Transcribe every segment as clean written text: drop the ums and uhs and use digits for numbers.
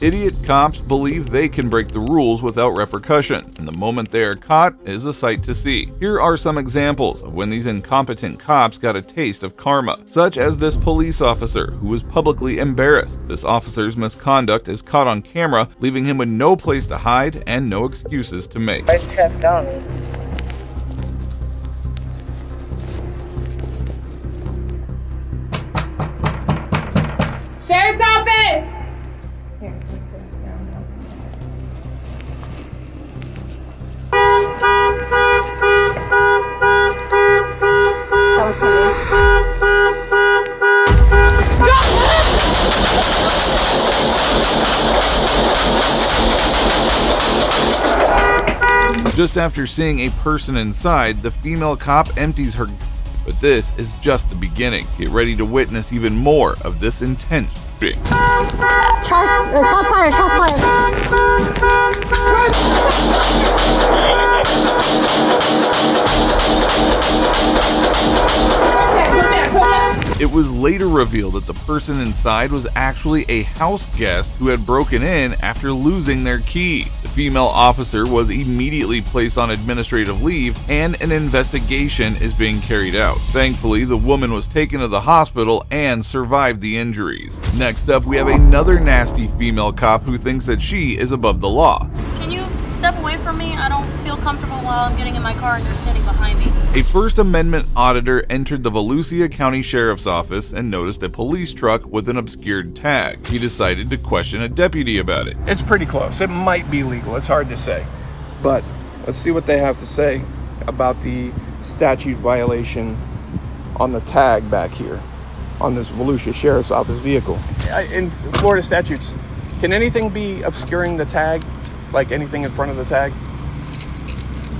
Idiot cops believe they can break the rules without repercussion, and the moment they are caught is a sight to see. Here are some examples of when these incompetent cops got a taste of karma, such as this police officer who was publicly embarrassed. This officer's misconduct is caught on camera, leaving him with no place to hide and no excuses to make. Sheriff's office! Just after seeing a person inside, the female cop empties her. But this is just the beginning. Get ready to witness even more of this intense shooting. Shot It was later revealed that the person inside was actually a house guest who had broken in after losing their key. The female officer was immediately placed on administrative leave, and an investigation is being carried out. Thankfully, the woman was taken to the hospital and survived the injuries. Next up, we have another nasty female cop who thinks that she is above the law. Can you step away from me? I don't feel comfortable while I'm getting in my car and you're standing behind me. A First Amendment auditor entered the Volusia County Sheriff's Office and noticed a police truck with an obscured tag. He decided to question a deputy about it. It's pretty close. It might be legal. It's hard to say. But let's see what they have to say about the statute violation on the tag back here on this Volusia Sheriff's Office vehicle. In Florida statutes, can anything be obscuring the tag? Like anything in front of the tag? You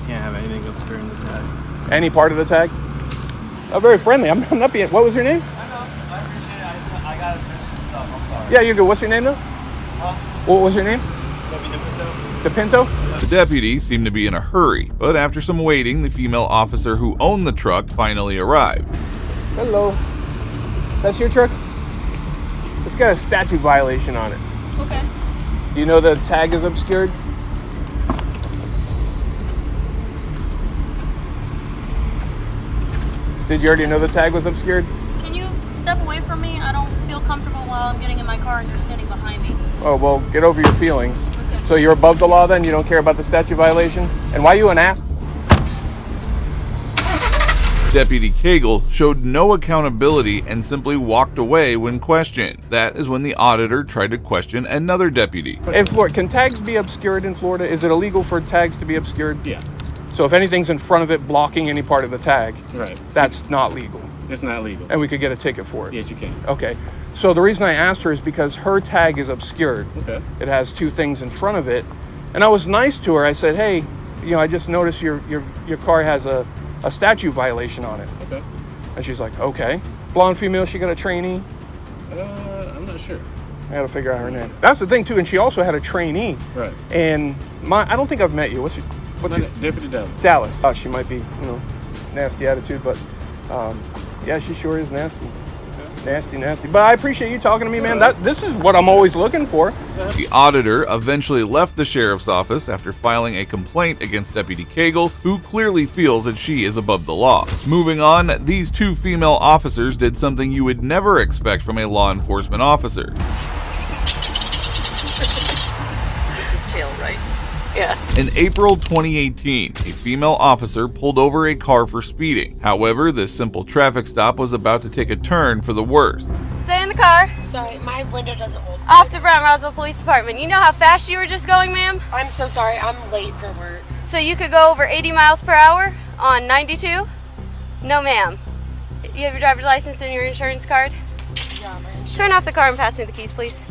can't have anything obscuring the tag. Any part of the tag? Oh, very friendly. I'm not being. What was your name? I know. I appreciate it. I gotta finish some stuff. I'm sorry. Yeah, you're good. What's your name though? What was your name? The Pinto? The deputy seemed to be in a hurry, but after some waiting, the female officer who owned the truck finally arrived. Hello. That's your truck? It's got a statute violation on it. Okay. Do you know the tag is obscured? Did you already know the tag was obscured? Can you step away from me? I don't feel comfortable while I'm getting in my car and you're standing behind me. Oh, well, get over your feelings. Okay. So you're above the law then? You don't care about the statute violation? And why are you an ass? Deputy Cagle showed no accountability and simply walked away when questioned. That is when the auditor tried to question another deputy. In Florida, can tags be obscured in Florida? Is it illegal for tags to be obscured? Yeah. So if anything's in front of it blocking any part of the tag, Right. that's not legal. It's not legal. And we could get a ticket for it. Yes, you can. Okay. So the reason I asked her is because her tag is obscured. Okay. It has two things in front of it. And I was nice to her. I said, hey, I just noticed your car has a statute violation on it. Okay. And she's like, okay. Blonde female, she got a trainee. I'm not sure. I gotta figure out her name. That's the thing too, and she also had a trainee. Right. And I don't think I've met you. What's your Deputy Dallas. Dallas. Oh, she might be, nasty attitude, but yeah, she sure is nasty. Okay. Nasty. But I appreciate you talking to me, man. This is what I'm always looking for. The auditor eventually left the sheriff's office after filing a complaint against Deputy Cagle, who clearly feels that she is above the law. Moving on, these two female officers did something you would never expect from a law enforcement officer. This is tail, right? Yeah. In April 2018, a female officer pulled over a car for speeding. However, this simple traffic stop was about to take a turn for the worse. Stay in the car. Sorry, my window doesn't hold. Off to Brown Roswell Police Department. You know how fast you were just going, ma'am? I'm so sorry, I'm late for work. So you could go over 80 miles per hour on 92? No, ma'am. You have your driver's license and your insurance card? Yeah, my insurance. Turn off the car and pass me the keys, please.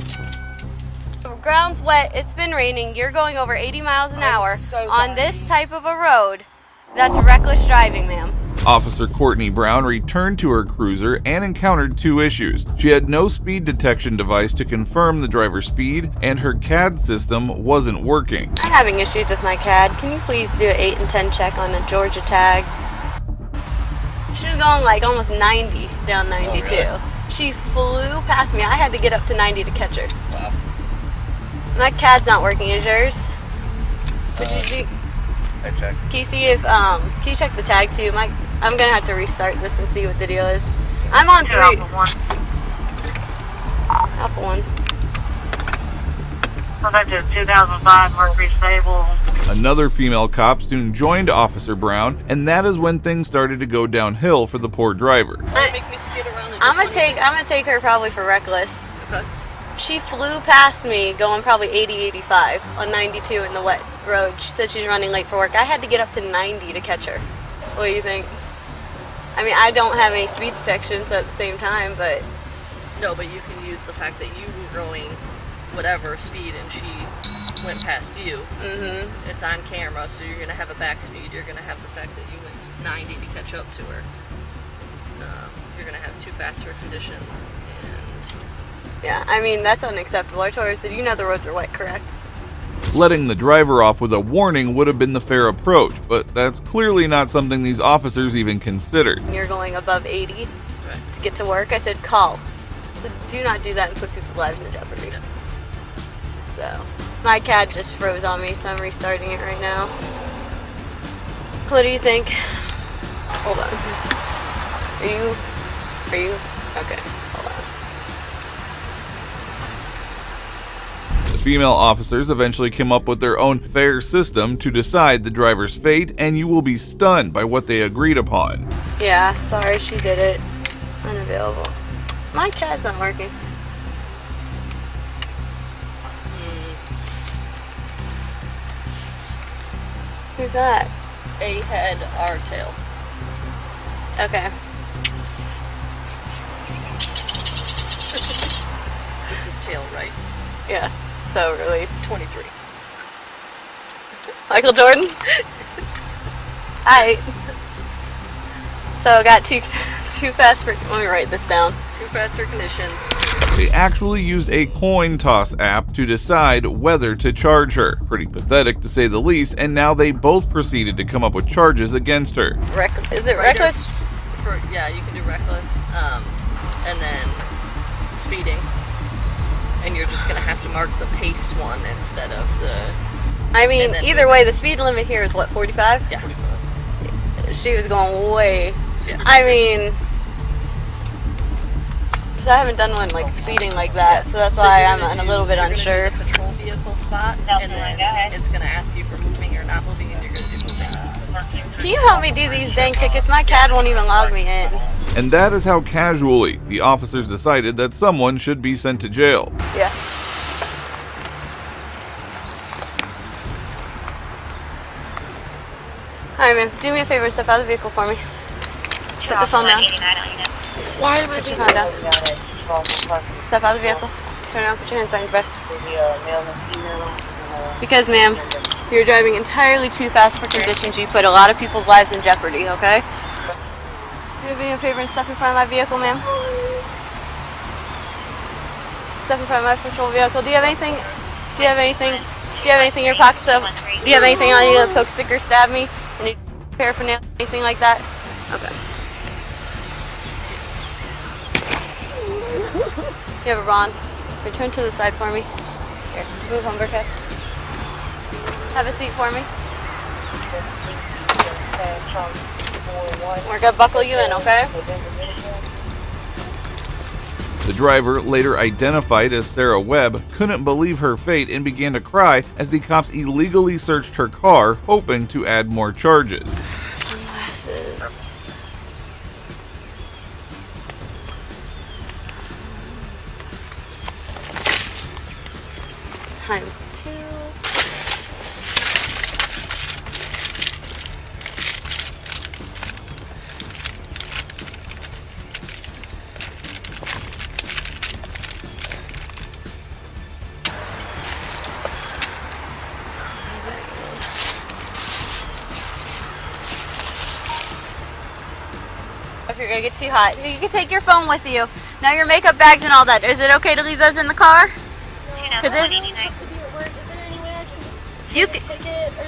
The ground's wet, it's been raining, you're going over 80 miles an hour so on sorry. this type of a road. That's reckless driving, ma'am. Officer Courtney Brown returned to her cruiser and encountered two issues. She had no speed detection device to confirm the driver's speed, and her CAD system wasn't working. I'm having issues with my CAD. Can you please do an 8 and 10 check on a Georgia tag? She was going like almost 90 down 92. Oh, really? She flew past me. I had to get up to 90 to catch her. Wow. My CAD's not working. Is yours? Would you? I checked. Can you see if can you check the tag too? I'm gonna have to restart this and see what the deal is. I'm on 3. Alpha 1. Subject is 2005 Mercury Stable. Another female cop soon joined Officer Brown, and that is when things started to go downhill for the poor driver. Make me skid around. I'm gonna take her probably for reckless. Okay. She flew past me going probably 80, 85 on 92 in the wet road. She said she's running late for work. I had to get up to 90 to catch her. What do you think? I mean, I don't have any speed detections at the same time, but... No, but you can use the fact that you were going whatever speed and she went past you. Mm-hmm. It's on camera, so you're going to have a back speed. You're going to have the fact that you went 90 to catch up to her. You're going to have too fast for conditions. Yeah, I mean, that's unacceptable. I told her, I said, you know the roads are wet, correct? Letting the driver off with a warning would have been the fair approach, but that's clearly not something these officers even considered. You're going above 80 to get to work. I said, call. I said, do not do that and put people's lives in jeopardy. Yeah. So, my CAD just froze on me, so I'm restarting it right now. What do you think? Hold on. Are you? Okay, hold on. The female officers eventually came up with their own fair system to decide the driver's fate, and you will be stunned by what they agreed upon. Yeah, sorry, she did it. Unavailable. My CAD's not working. Who's that? A head, R tail. Okay. This is tail, right? Yeah, so really. 23. Michael Jordan? Alright. So I got too fast for, let me write this down. Too fast for conditions. They actually used a coin toss app to decide whether to charge her. Pretty pathetic to say the least, and now they both proceeded to come up with charges against her. Is it reckless? Yeah, you can do reckless, and then speeding. And you're just gonna have to mark the pace one instead of the... I mean, either way, the speed limit here is what, 45? Yeah. 45. She was going way... Yeah. I mean... I haven't done one like speeding like that, so that's why I'm a little bit unsure. You're gonna do the patrol vehicle spot, and then it's gonna ask you for moving or not moving, and you're gonna do moving. Can you help me do these dang tickets? My CAD won't even log me in. And that is how casually the officers decided that someone should be sent to jail. Yeah. Alright, man, do me a favor and step out of the vehicle for me. Put the phone down. Why am I Put your doing phone this? down. Step out of the vehicle. Turn around, put your hands behind your back. Because, ma'am, you're driving entirely too fast for conditions. You put a lot of people's lives in jeopardy, okay? Can you do me a favor and step in front of my vehicle, ma'am? Step in front of my patrol vehicle. Do you have anything? Do you have anything? Do you have anything in your pockets? Do you have anything on you? Poke, stick, or stab me? Any paraphernalia? Anything like that? Okay. You have a bond. Return to the side for me. Here, move on, Burkess. Have a seat for me. We're gonna buckle you in, okay? The driver, later identified as Sarah Webb, couldn't believe her fate and began to cry as the cops illegally searched her car, hoping to add more charges. Sunglasses. Times 2. If you're gonna get too hot, you can take your phone with you. Now your makeup bags and all that. Is it okay to leave those in the car?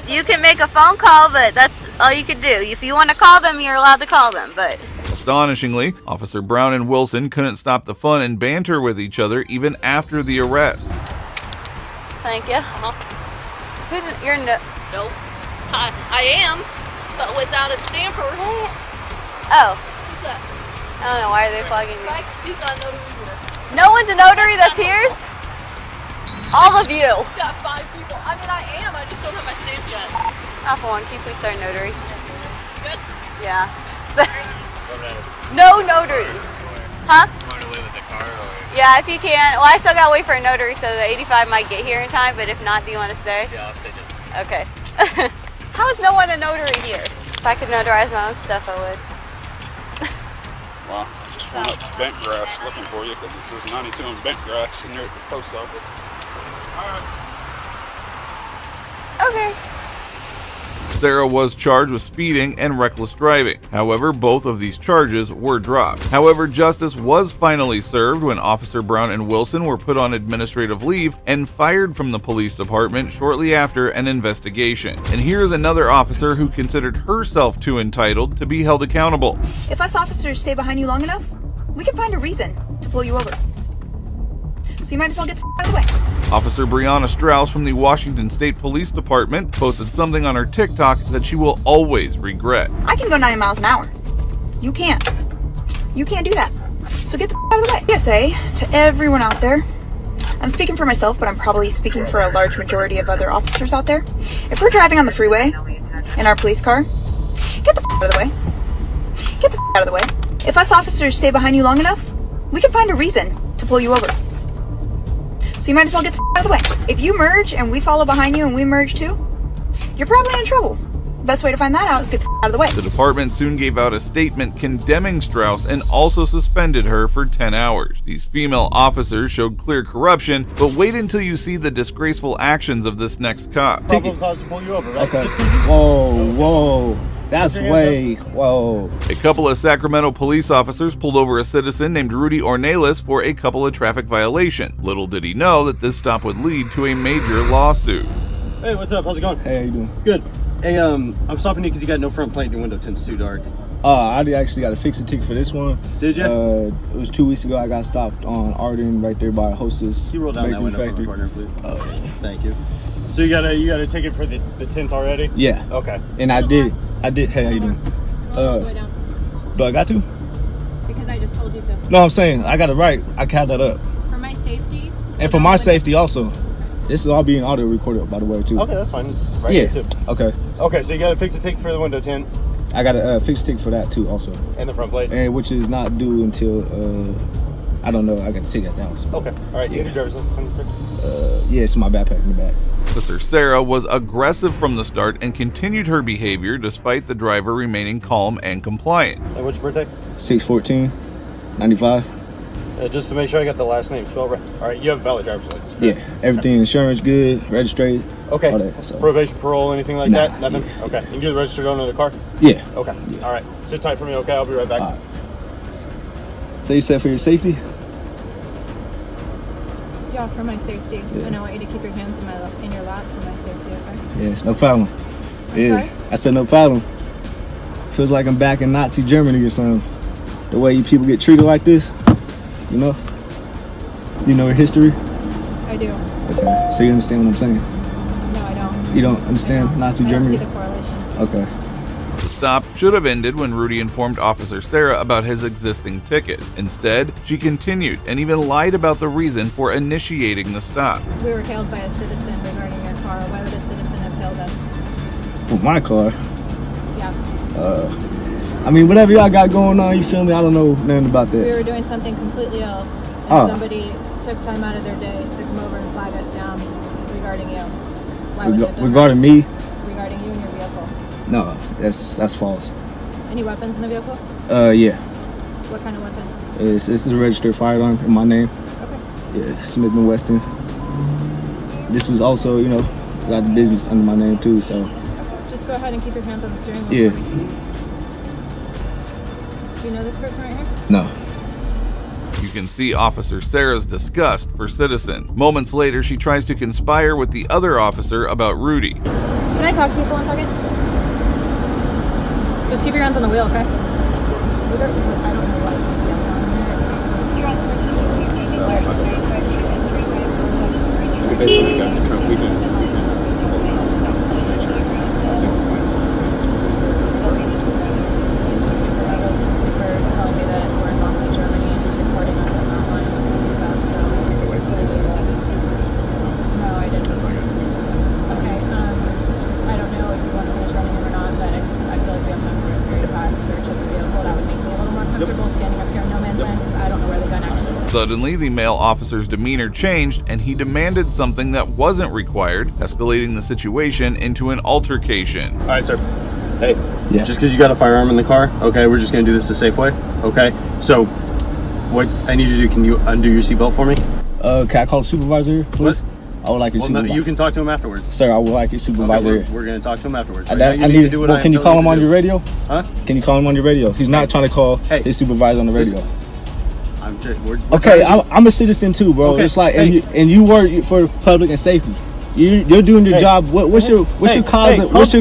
You can make a phone call, but that's all you can do. If you want to call them, you're allowed to call them, but... Astonishingly, Officer Brown and Wilson couldn't stop the fun and banter with each other even after the arrest. Thank you. Who's it? You're no. Nope. I am, but without a stamper. Oh. Who's that? I don't know. Why are they plugging me? Mike, he's not a notary here. No one's a notary that's here? All of you. Got 5 people. I mean, I am. I just don't have my stamp yet. Alpha 1, can you please start notary? Good? Yeah. No notaries. Huh? Yeah, if you can. Well, I still gotta wait for a notary, so the 85 might get here in time, but if not, do you want to stay? Yeah, I'll stay just. Okay. How is no one a notary here? If I could notarize my own stuff, I would. Well, I just went up to bent grass looking for you because it says 92 on bent grass in there at the post office. Okay. Sarah was charged with speeding and reckless driving. However, both of these charges were dropped. However, justice was finally served when Officer Brown and Wilson were put on administrative leave and fired from the police department shortly after an investigation. And here's another officer who considered herself too entitled to be held accountable. If us officers stay behind you long enough, we can find a reason to pull you over. So you might as well get the out of the way. Officer Brianna Strauss from the Washington State Police Department posted something on her TikTok that she will always regret. I can go 90 miles an hour. You can't. You can't do that. So get the out of the way. PSA to everyone out there. I'm speaking for myself, but I'm probably speaking for a large majority of other officers out there. If we're driving on the freeway in our police car, get the out of the way. Get the out of the way. If us officers stay behind you long enough, we can find a reason to pull you over. So you might as well get the out of the way. If you merge and we follow behind you and we merge too, you're probably in trouble. The best way to find that out is get the out of the way. The department soon gave out a statement condemning Strauss and also suspended her for 10 hours. These female officers showed clear corruption, but wait until you see the disgraceful actions of this next cop. Probable cause to pull you over, right? Okay. Whoa. That's way, whoa. A couple of Sacramento police officers pulled over a citizen named Rudy Ornelas for a couple of traffic violations. Little did he know that this stop would lead to a major lawsuit. Hey, what's up? How's it going? Hey, how you doing? Good. Hey, I'm stopping you because you got no front plate and your window tints too dark. I actually got a fix a ticket for this one. Did you? It was 2 weeks ago. I got stopped on Arden right there by Hostess. Can you roll down that window Factory. for me, partner, please? Thank you. So you got a ticket for the tint already? Yeah. Okay. And I did. Hey, how you doing? Roll all the way down. Do I got to? Because I just told you to. No, I'm saying I got it right. I count that up. For my safety. And for my safety also. This is all being audio recorded, by the way, too. Okay, that's fine. Right Yeah. here, too. Okay. Okay, so you got to fix a ticket for the window tint I got a fix a ticket for that too, also. and the front plate. And which is not due until I don't know. I got to take that down. So. Okay. All right. You Yeah. have your driver's license. Yeah, it's in my backpack in the back. Officer Sarah was aggressive from the start and continued her behavior despite the driver remaining calm and compliant. And what's your birthday? 6/14/95. Just to make sure I got the last name spelled right. All right. You have a valid driver's license. Yeah, everything, insurance good, registered. Okay. All that, so. Probation, parole, anything like Nah, that? Nothing? yeah. Okay. You're the registered owner of the car? Yeah. Okay. All right. Sit tight for me, okay? I'll be right back. All right. So you said for your safety? Yeah, for my safety. Yeah. And I want you to keep your hands in your lap for my safety, okay? Yeah, no problem. Sorry? I said no problem. Feels like I'm back in Nazi Germany or something. The way you people get treated like this, you know? You know your history? I do. Okay. So you understand what I'm saying? No, I don't. You don't understand Nazi I don't Germany? see the correlation. Okay. The stop should have ended when Rudy informed Officer Sarah about his existing ticket. Instead, she continued and even lied about the reason for initiating the stop. We were hailed by a citizen regarding your car. Why would a citizen have hailed us? For my car, Yeah. I mean, whatever y'all got going on, you feel me? I don't know nothing about We that. were doing something completely else. And Oh. somebody took time out of their day to come over and flag us down regarding you. Why would they have done Regarding me, that? Regarding you and your vehicle. no, that's false. Any weapons in the vehicle? Yeah. What kind of weapons? It's a registered firearm in my name. Okay. Yeah, Smith & Wesson. This is also, you know, got the business under my name too, so. Just go ahead and keep your hands on the steering wheel. Yeah. Do you know this person right here? No. You can see Officer Sarah's disgust for Citizen. Moments later, she tries to conspire with the other officer about Rudy. Can I talk to you for 1 second? Just keep your hands on the wheel, okay? I don't know what. Basically got in the trunk We can. Just make sure it's in compliance. He's just super nervous and super telling me that we're in Nazi Germany and he's recording us on that line. That's super bad. So. No, I didn't. That's not good. Okay. I don't know if you want to finish running him or not, but I feel like we have enough for a very hot search of the vehicle. That would make me a little more comfortable standing up here in no man's land because I don't know where the gun actually is. Suddenly, the male officer's demeanor changed and he demanded something that wasn't required, escalating the situation into an altercation. All right, sir. Hey, just because you got a firearm in the car, okay, we're just going to do this the safe way, okay? So, what I need you to do, can you undo your seatbelt for me? Can I call the supervisor, please? What? I would like your supervisor. No, you can talk to him afterwards. Sir, I would like your supervisor. Okay, we're going to talk to him afterwards. Can you call him on your radio? Huh? Can you call him on your radio? He's not trying to call his supervisor on the radio. We're okay, I'm a citizen too, bro. Okay, it's like, hey. and you work for public and safety. You're doing your job. What's your cause? What's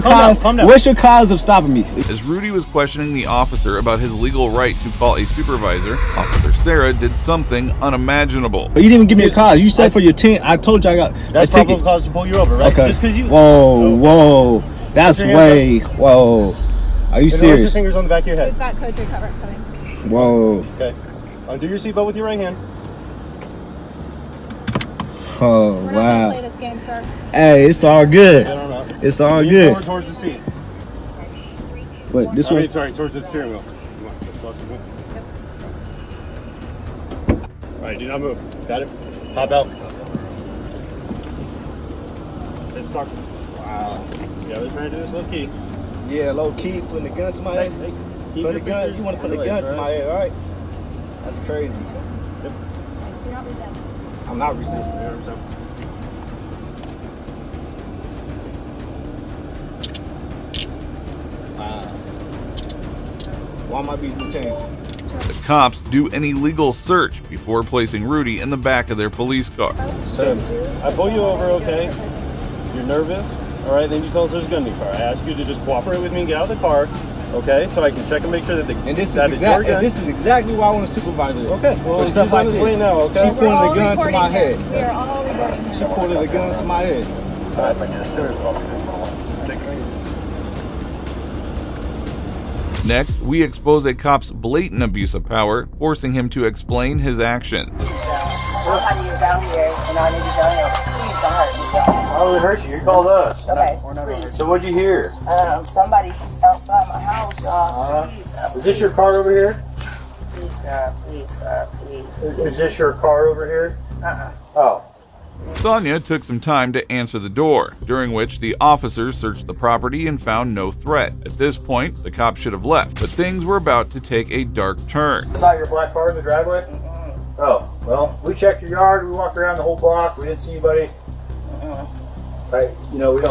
your cause of stopping me? As Rudy was questioning the officer about his legal right to call a supervisor, Officer Sarah did something unimaginable. You didn't even give me a cause. You said for your tent. I told you I got That's a ticket. probable cause to pull you over, right? Okay. Just because you. Whoa. That's way. Whoa. Are you Put serious? your fingers on the back of your head. We've got code 3 cover coming. Whoa. Okay. Undo your seatbelt with your right hand. Oh, We're not wow. gonna play this game, sir. Hey, it's all good. I don't know. It's all Lean good. forward towards the seat. Wait, this way? Sorry, towards the steering wheel. All right, do not move. Got it? Top out. This car. Wow. Yeah, we're trying to do this low key. Yeah, low key, putting the gun to my head. Keep Put your the gun. fingers You want to put in the your gun legs, to my head, all right? That's crazy. Yep. I'm not resisting. 100%. Why am I being detained? The cops do an illegal search before placing Rudy in the back of their police car. So, I pull you over, okay? You're nervous, all right? Then you tell us there's a gun in your car. I ask you to just cooperate with me and get out of the car, okay? So I can check and make sure that the this is your gun. is exactly why I want a supervisor. Okay, well, stuff he's like on his this. way now, okay? She pointed the gun to my head. We are all recording him. She pointed the gun to my head. All right, thank you. Next, we expose a cop's blatant abuse of power, forcing him to explain his actions. How do you down here and I need to down here? Please don't hurt me. Why would it hurt you? You called us. Okay, please. So what'd you hear? Somebody's outside my house, y'all. Please, Is this your car over here? please, God, please, God, please. Is this your car over here? Oh. Sonia took some time to answer the door, during which the officers searched the property and found no threat. At this point, the cops should have left, but things were about to take a dark turn. Is that your black car in the driveway? Oh, well, we checked your yard, we walked around the whole block, we didn't see anybody. Right, we don't. We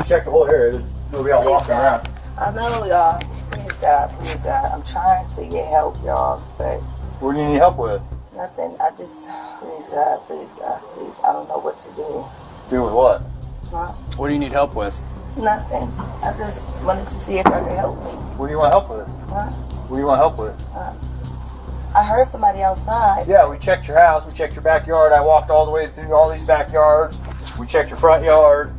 checked the whole area, there's nobody out walking around. I know, y'all. Please, God, please, God. I'm trying to get help, y'all, but What do you need help with? nothing. I just, please, God, please, God, please. I don't know what to do. Do with what? Huh? What do you need help with? Nothing. I just wanted to see if I could help me. What do you want help with? Huh? What do you want help with? I heard somebody outside. Yeah, we checked your house, we checked your backyard. I walked all the way through all these backyards. We checked your front yard.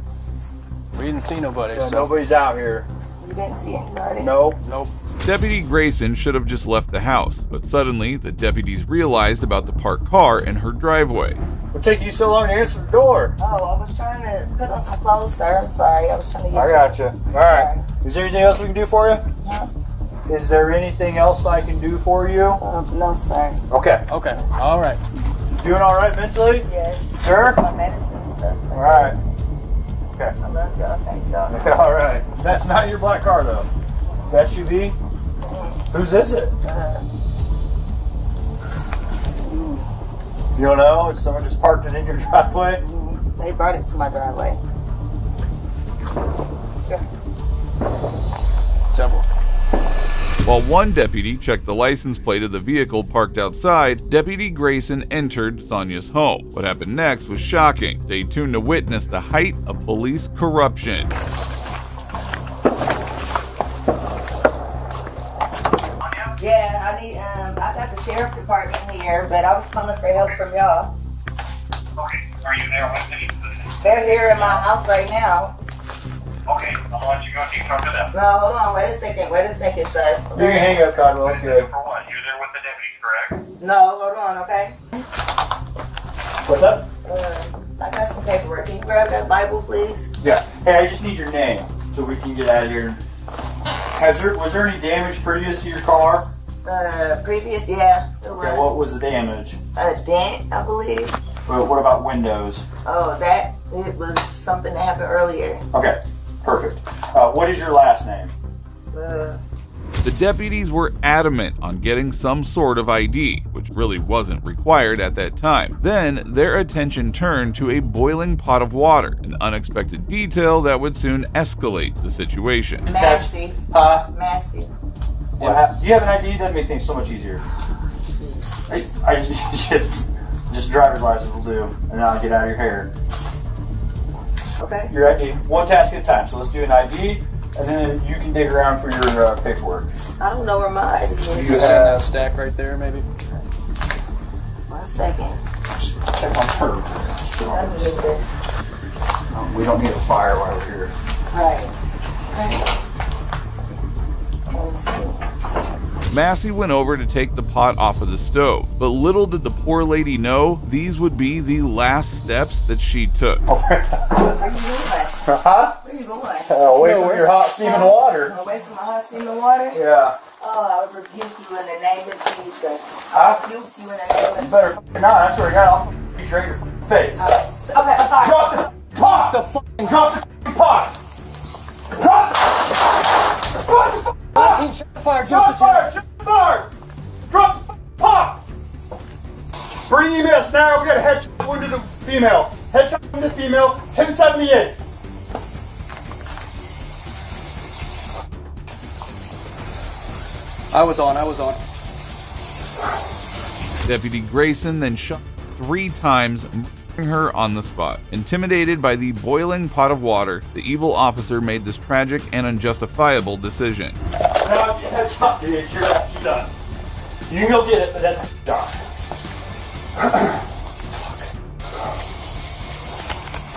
We didn't see nobody. Yeah, nobody's out here. You didn't see anybody? Nope. Deputy Grayson should have just left the house, but suddenly the deputies realized about the parked car in her driveway. What took you so long to answer the door? Oh, I was trying to put on some clothes, sir. I'm sorry. I was trying to get I got you. All right. Is there anything else we can do for you? Huh? Is there anything else I can do for you? No, sir. Okay. Okay. All right. Doing all right mentally? Yes. Sure? My medicine and stuff. All right. Okay. I love y'all. Thank y'all. All right. That's not your black car, though. The SUV? Whose is it? You don't know? Someone just parked it in your driveway? They brought it to my driveway. Temple. While one deputy checked the license plate of the vehicle parked outside, Deputy Grayson entered Sonia's home. What happened next was shocking. Stay tuned to witness the height of police corruption. Yeah, I need. I got the sheriff department here, but I was calling for help from y'all. Okay, are you there with me? They're here in my house right now. Okay, I'll let you go until you talk to them. No, hold on. Wait a second, sir. You can hang up, Codwell. Okay. For what? You're there with the deputy, correct? No, hold on, okay? What's up? I got some paperwork. Can you grab that Bible, please? Yeah. Hey, I just need your name so we can get out of here. Was there any damage previous to your car? Previous, yeah, it was. Okay, what was the damage? A dent, I believe. What about windows? Oh, it was something that happened earlier. Okay, perfect. What is your last name? The deputies were adamant on getting some sort of ID, which really wasn't required at that time. Then their attention turned to a boiling pot of water, an unexpected detail that would soon escalate the situation. Massey. Massey. Well, do you have an ID? That'd make things so much easier. I just need shit. Just driver's license will do, and then I'll get out of your hair. Okay. Your ID. One task at a time. So let's do an ID, and then you can dig around for your paperwork. I don't know where my ID is. You have that stack right there, maybe? 1 second. Just check my turn. Let me get this. We don't need a fire while we're here. Right. Let me see. Massey went over to take the pot off of the stove, but little did the poor lady know these would be the last steps that she took. Where you going? Huh? Where you going? Away from your hot steaming water. Away from my hot steaming water? Yeah. Oh, I would rebuke you in the name of Jesus. Huh? Rebuke you in the name of You better not. I swear to God, I'll you straight in your face. Okay, I'm sorry. Drop the pot! Drop the pot! Drop the pot! Shot fire! Shot fire! Drop the pot! Bring EMS now. We got a headshot wound to the female. Headshot wound to the female. 1078. I was on. Deputy Grayson then shot 3 times, murdering her on the spot. Intimidated by the boiling pot of water, the evil officer made this tragic and unjustifiable decision. Now, you headshot, dude. It's your ass. You're done. You can go get it, but that's done.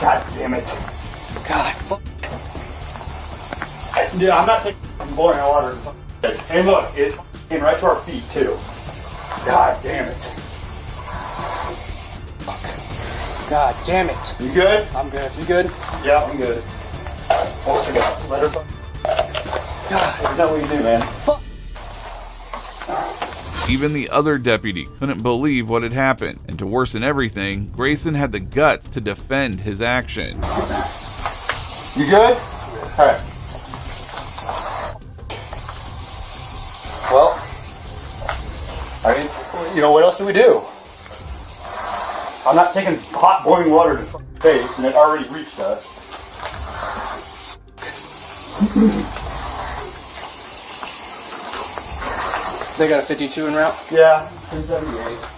God damn it. God, fuck. Dude, I'm not taking boiling water. And look, it's came right to our feet, too. God damn it. God damn it. You good? I'm good. You good? Yeah, I'm good. Also got let her God. Is that what you do, man? Fuck. Even the other deputy couldn't believe what had happened, and to worsen everything, Grayson had the guts to defend his action. You good? Alright. Well, I mean, you know, what else do we do? I'm not taking hot boiling water to the face, and it already reached us. They got a 52 en route? Yeah, 1078.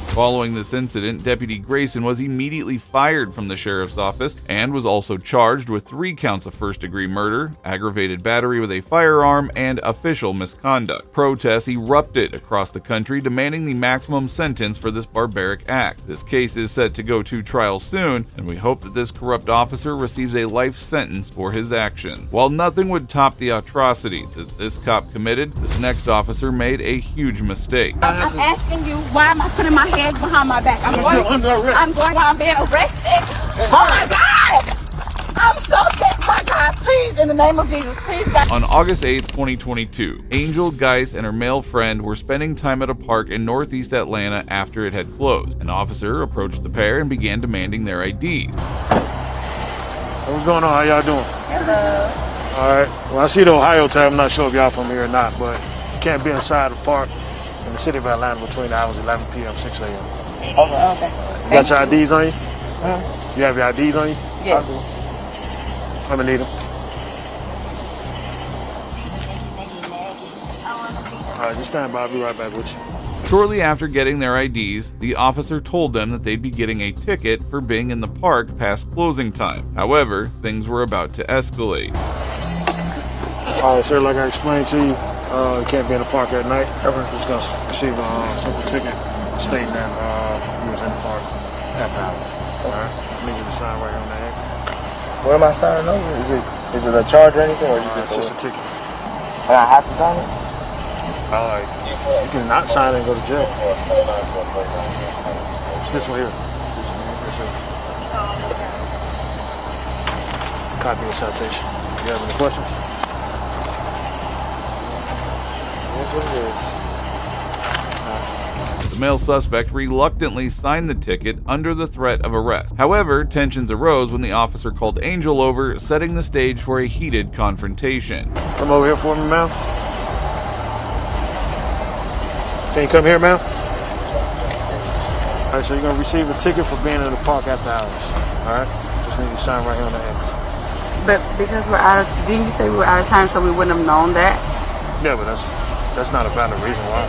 Following this incident, Deputy Grayson was immediately fired from the sheriff's office and was also charged with 3 counts of first-degree murder, aggravated battery with a firearm, and official misconduct. Protests erupted across the country demanding the maximum sentence for this barbaric act. This case is set to go to trial soon, and we hope that this corrupt officer receives a life sentence for his action. While nothing would top the atrocity that this cop committed, this next officer made a huge mistake. I'm asking you, why am I putting my hands behind my back? I'm going while I'm being arrested. Oh my God! I'm so sick, my God. Please, in the name of Jesus, please, God. On August 8, 2022, Angel, Geis, and her male friend were spending time at a park in northeast Atlanta after it had closed. An officer approached the pair and began demanding their IDs. What's going on? How y'all doing? Hello. All right. Well, I see the Ohio tag. I'm not sure if y'all from here or not, but you can't be inside the park in the city of Atlanta between the hours 11 p.m. 6 a.m. Okay. You got your IDs on you? Uh-huh. You have your IDs on you? Yes. Let me need them. All right, just stand by. I'll be right back with you. Shortly after getting their IDs, the officer told them that they'd be getting a ticket for being in the park past closing time. However, things were about to escalate. All right, sir, like I explained to you, you can't be in the park at night. Everyone's just going to receive a simple ticket stating that you was in the park after hours. All right, let me get the sign right on that. What am I signing over? Is it a charge or anything, or you Just a ticket. And I have to sign it? You can not sign it and go to jail. It's this one here. This one here. Yes, sir. Copy of citation. Do you have any questions? That's what it is. The male suspect reluctantly signed the ticket under the threat of arrest. However, tensions arose when the officer called Angel over, setting the stage for a heated confrontation. Come over here for me, ma'am. Can you come here, ma'am? All right, so you're going to receive a ticket for being in the park after hours. All right? Just need to sign right here on the X. But because we're out of, didn't you say we were out of time so we wouldn't have known that? Yeah, but that's not a valid reason why.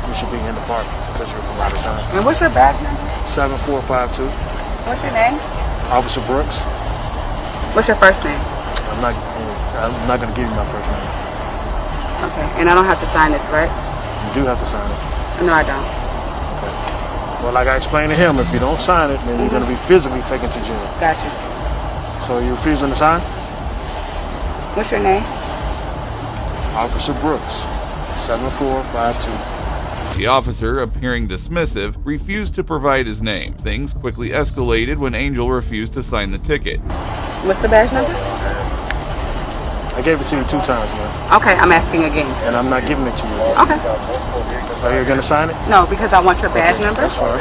You should be in the park because you're from out of town. And what's your badge number? 7452. What's your name? Officer Brooks. What's your first name? I'm not going to give you my first name. Okay, and I don't have to sign this, right? You do have to sign it. No, I don't. Okay. Well, like I explained to him, if you don't sign it, then you're going to be physically taken to jail. Gotcha. So you refusing to sign? What's your name? Officer Brooks, 7452. The officer, appearing dismissive, refused to provide his name. Things quickly escalated when Angel refused to sign the ticket. What's the badge number? I gave it to you 2 times, man. Okay, I'm asking again. And I'm not giving it to you. Okay. So you're going to sign it? No, because I want your badge number. That's fine.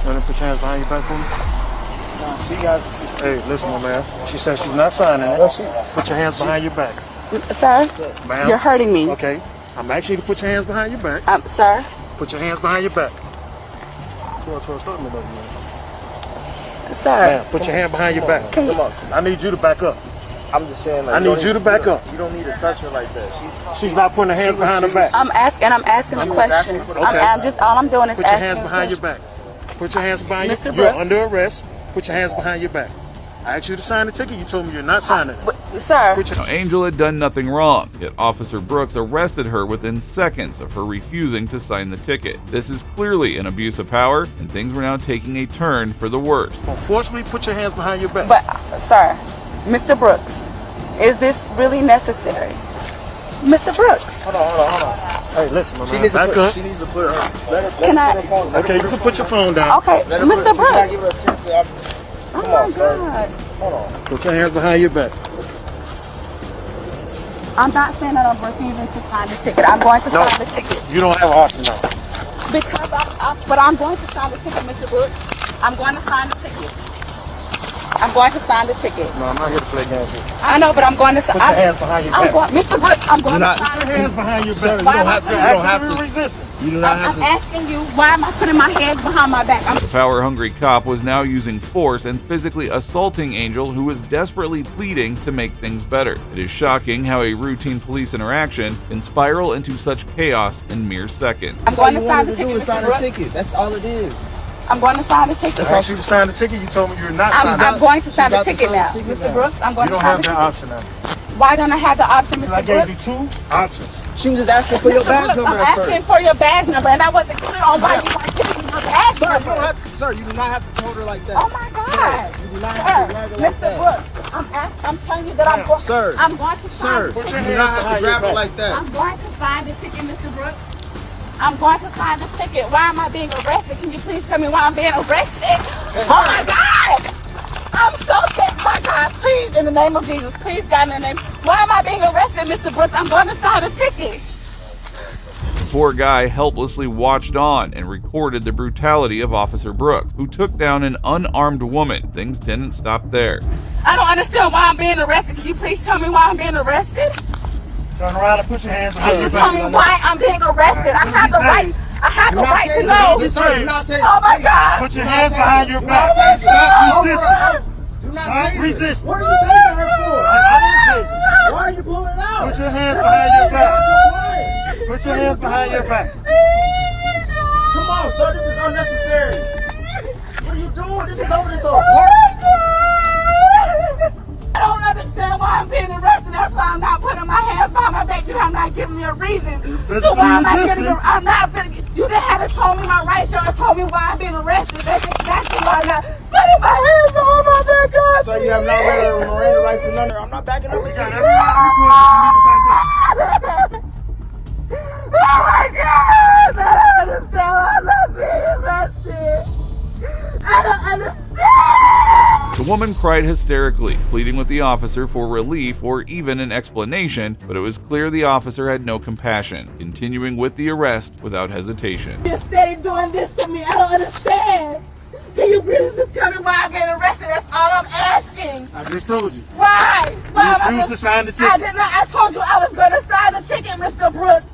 You want to put your hands behind your back for me? Hey, listen, my man. She says she's not signing it. Put your hands behind your back. Sir, ma'am, you're hurting me. Okay, I'm asking you to put your hands behind your back. Sir? Put your hands behind your back. Sir. Ma'am, put your hand behind your back. Come on. I need you to back up. I'm just saying, like, I need you to back up. You don't need to touch her like that. She's not putting her hands behind her back. I'm asking a question. All I'm doing is put your asking hands behind your back. Put your hands behind Mr. your back. Brooks. You're under arrest. Put your hands behind your back. I asked you to sign the ticket. You told me you're not signing it. Sir. Now, Angel had done nothing wrong, yet Officer Brooks arrested her within seconds of her refusing to sign the ticket. This is clearly an abuse of power, and things were now taking a turn for the worse. Forcibly put your hands behind your back. But, sir, Mr. Brooks, is this really necessary? Mr. Brooks. Hold on. Hey, listen, my man. She needs back to up. she needs to put her. Let her Can I? put her phone down. Okay, you can put your phone down. Okay, Let her Mr. put, she's not Brooks. giving her attention. Come on, sir. Hold on. Put your hands behind your back. I'm not saying that I'm refusing to sign the ticket. I'm going to sign the ticket. You don't have an option now. Because but I'm going to sign the ticket, Mr. Brooks. I'm going to sign the ticket. I'm going to sign the ticket. No, I'm not here to play games with you. I know, but I'm going to sign. Put your hands behind your back. Mr. Brooks, I'm going to sign Put the your hands ticket. behind your back. Sir, you don't have to. Resist. You do not have I'm to. asking you, why am I putting my hands behind my back? The power-hungry cop was now using force and physically assaulting Angel, who was desperately pleading to make things better. It is shocking how a routine police interaction can spiral into such chaos in mere seconds. I'm going to sign the ticket, Sign Mr. the Brooks. ticket. That's all it is. I'm going to sign the ticket. I asked you to sign the ticket. You told me you're not signing I'm it. going to sign the got to ticket sign the now. ticket Mr. now. Brooks, I'm going You to don't sign have the that ticket. option now. Why don't I have the option, I Mr. gave you Brooks? 2 options. She was just asking for your Mr. badge Brooks, number I'm at asking first. for your badge number, and I wasn't clear on why you weren't giving me your badge Sir, you number. don't have to, sir, you do not have to hold her like that. Oh my God! You do not have to grab her like Mr. that. Brooks, I'm telling you that I'm going. Sir. I'm going to sign. Sir, the you ticket. do not have to grab her like that. I'm going to sign the ticket, Mr. Brooks. I'm going to sign the ticket. Why am I being arrested? Can you please tell me why I'm being arrested? Oh my God! I'm so scared. My God, please, in the name of Jesus, please, God, in the name. Why am I being arrested, Mr. Brooks? I'm going to sign the ticket. The poor guy helplessly watched on and recorded the brutality of Officer Brooks, who took down an unarmed woman. Things didn't stop there. I don't understand why I'm being arrested. Can you please tell me why I'm being arrested? Turn around and put your hands behind Can you your tell back. me why I'm being arrested? I have the right. I have the right to know. Oh my God! Put your hands behind your back. Stop resisting. Stop resisting. What are you taking her for? I didn't take it. Why are you pulling it out? Put your hands behind your back. Put your hands behind your back. Come on, sir, this is unnecessary. What are you doing? This is over this whole park. I don't understand why I'm being arrested. That's why I'm not putting my hands behind my back. You have not given me a reason. So why I'm not. You didn't have to told me my rights. You told me why I'm being arrested. That's exactly why You have not read our Miranda rights and none. I'm not backing up. Oh my God! I don't understand why I'm not being arrested. I don't understand. The woman cried hysterically, pleading with the officer for relief or even an explanation, but it was clear the officer had no compassion, continuing with the arrest without hesitation. You're steady doing this to me. I don't understand. Can you please just tell me why I'm getting arrested? That's all I'm asking. I just told you. Why? You refused to sign the ticket. I did not. I told you I was going to sign the ticket, Mr. Brooks.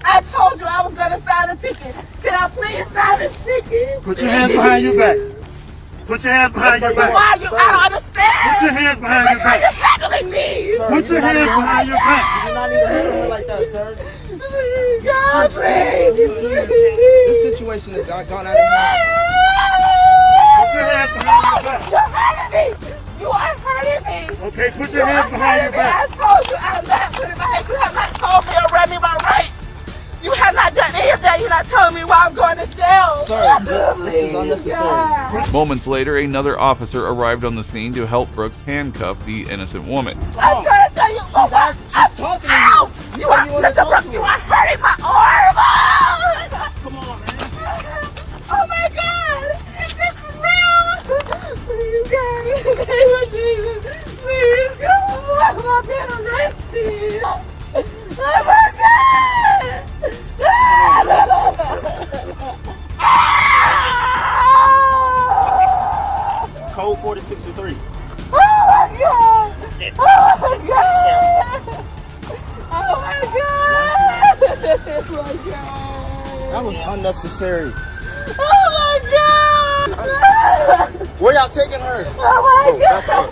I told you I was going to sign the ticket. Can I please sign the ticket? Put your hands behind your back. Put your hands behind your back. Why you? I don't understand. Put your hands behind your back. You're handling me. Put your hands behind your back. You do not need to handle it like that, sir. God, please. This situation has gone out of hand. Put your hands behind your back. You're hurting me. You are hurting me. Okay, put your hands behind your back. I told you I'm not putting my hands. You have not told me or read me my rights. You have not done any of that. You're not telling me why I'm going to jail. Sir, this is unnecessary. Moments later, another officer arrived on the scene to help Brooks handcuff the innocent woman. I'm trying to tell you. She's talking to you. You are, Mr. Brooks, you are hurting my arm. Come on, man. Oh my God. Is this real? Please, God. In the name of Jesus. Please, God. I'm not being arrested. Oh my God. Code 4063. Oh my God! Oh my God! Oh my God! Oh my God! That was unnecessary. Oh my God! Where y'all taking her? Oh my God!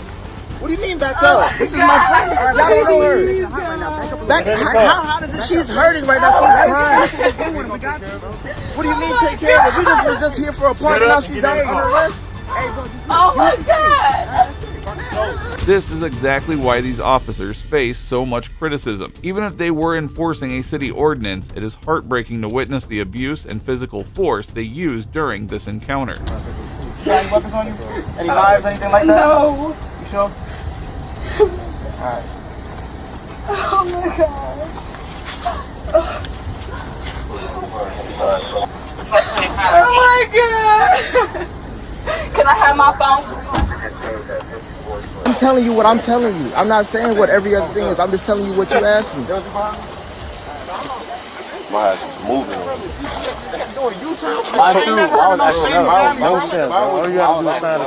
What do you mean back up? This is my friend. Y'all don't know her. Back, how hot is it? She's hurting right now. She's crying. What do you mean take care of her? We was just here for a party. Now she's out under arrest. Oh my God! This is exactly why these officers face so much criticism. Even if they were enforcing a city ordinance, it is heartbreaking to witness the abuse and physical force they used during this encounter. You got any weapons on you? Any knives, anything like that? No. You sure? Alright. Oh my God! Oh my God! Can I have my phone? I'm telling you what I'm telling you. I'm not saying what every other thing is. I'm just telling you what you asked me. My ass is moving. Mine too. All you gotta do is sign the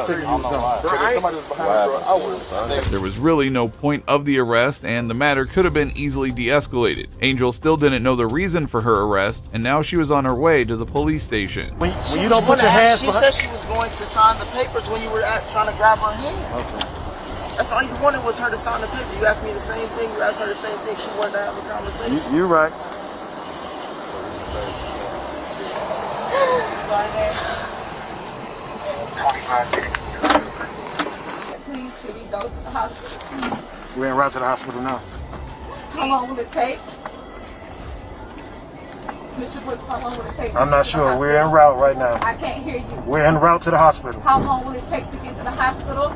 ticket. There was really no point of the arrest, and the matter could have been easily de-escalated. Angel still didn't know the reason for her arrest, and now she was on her way to the police station. When you don't put your hands She behind... said she was going to sign the papers when you were trying to grab her hand. Okay. That's all you wanted was her to sign the paper. You asked me the same thing. You asked her the same thing. She wanted to have a conversation. You're right. Please, can we go to the hospital? We're en route to the hospital now. How long will it take? Mr. Brooks, how long will it take? I'm not sure. We're en route right now. I can't hear you. We're en route to the hospital. How long will it take to get to the hospital?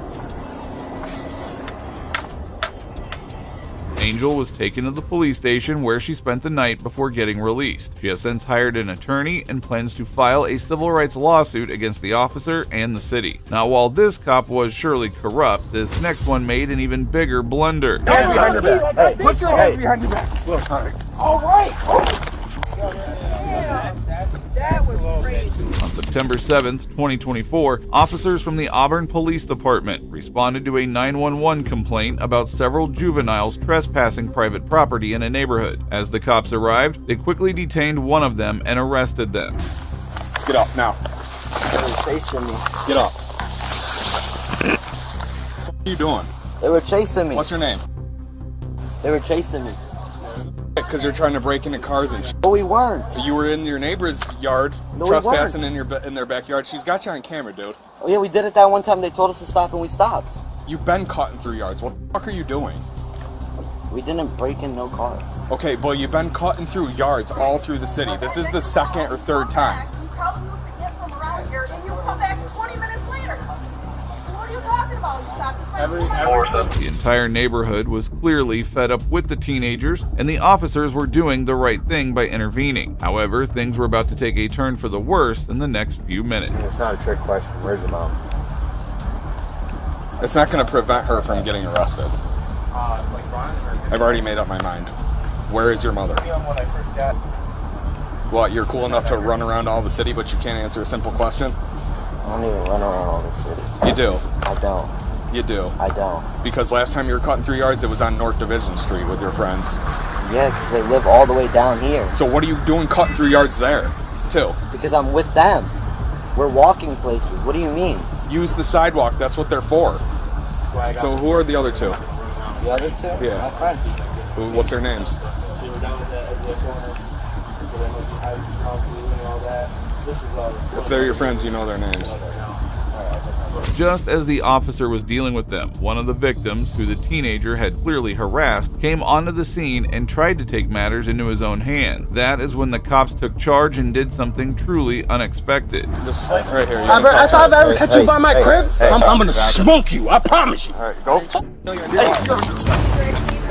Angel was taken to the police station where she spent the night before getting released. She has since hired an attorney and plans to file a civil rights lawsuit against the officer and the city. Now, while this cop was surely corrupt, this next one made an even bigger blunder. Hands behind your back. Hey, put your hands behind your back. Look, all right. All right. That was crazy. On September 7th, 2024, officers from the Auburn Police Department responded to a 911 complaint about several juveniles trespassing private property in a neighborhood. As the cops arrived, they quickly detained one of them and arrested them. Get off now. They were chasing me. Get off. What are you doing? They were chasing me. What's your name? They were chasing me. Because you're trying to break into cars and shit. No, we weren't. You were in your neighbor's yard, No, we trespassing weren't. in their backyard. She's got you on camera, dude. Oh yeah, we did it that one time. They told us to stop and we stopped. You've been cutting through yards. What the fuck are you doing? We didn't break in no cars. Okay, well, you've been cutting through yards all through the city. This is the second or third time. You tell me what to get from around here, and you come back 20 minutes later. What are you talking about? You stopped The entire neighborhood was clearly fed up with the teenagers, and the officers were doing the right thing by intervening. However, things were about to take a turn for the worse in the next few minutes. It's not a trick question. Where's your mom? It's not going to prevent her from getting arrested. I've already made up my mind. Where is your mother? What, you're cool enough to run around all the city, but you can't answer a simple question? I don't even run around all the city. You do. I don't. You do. I don't. Because last time you were cutting 3 yards, it was on North Division Street with your friends. Yeah, because they live all the way down here. So what are you doing cutting 3 yards there, too? Because I'm with them. We're walking places. What do you mean? Use the sidewalk. That's what they're for. So who are the other two? The other two? Yeah. My friends. What's their names? If they're your friends, you know their names. Just as the officer was dealing with them, one of the victims, who the teenager had clearly harassed, came onto the scene and tried to take matters into his own hand. That is when the cops took charge and did something truly unexpected. Just right here. I thought I ever catch you by my crib. I'm gonna smoke you. I promise you. All right, go.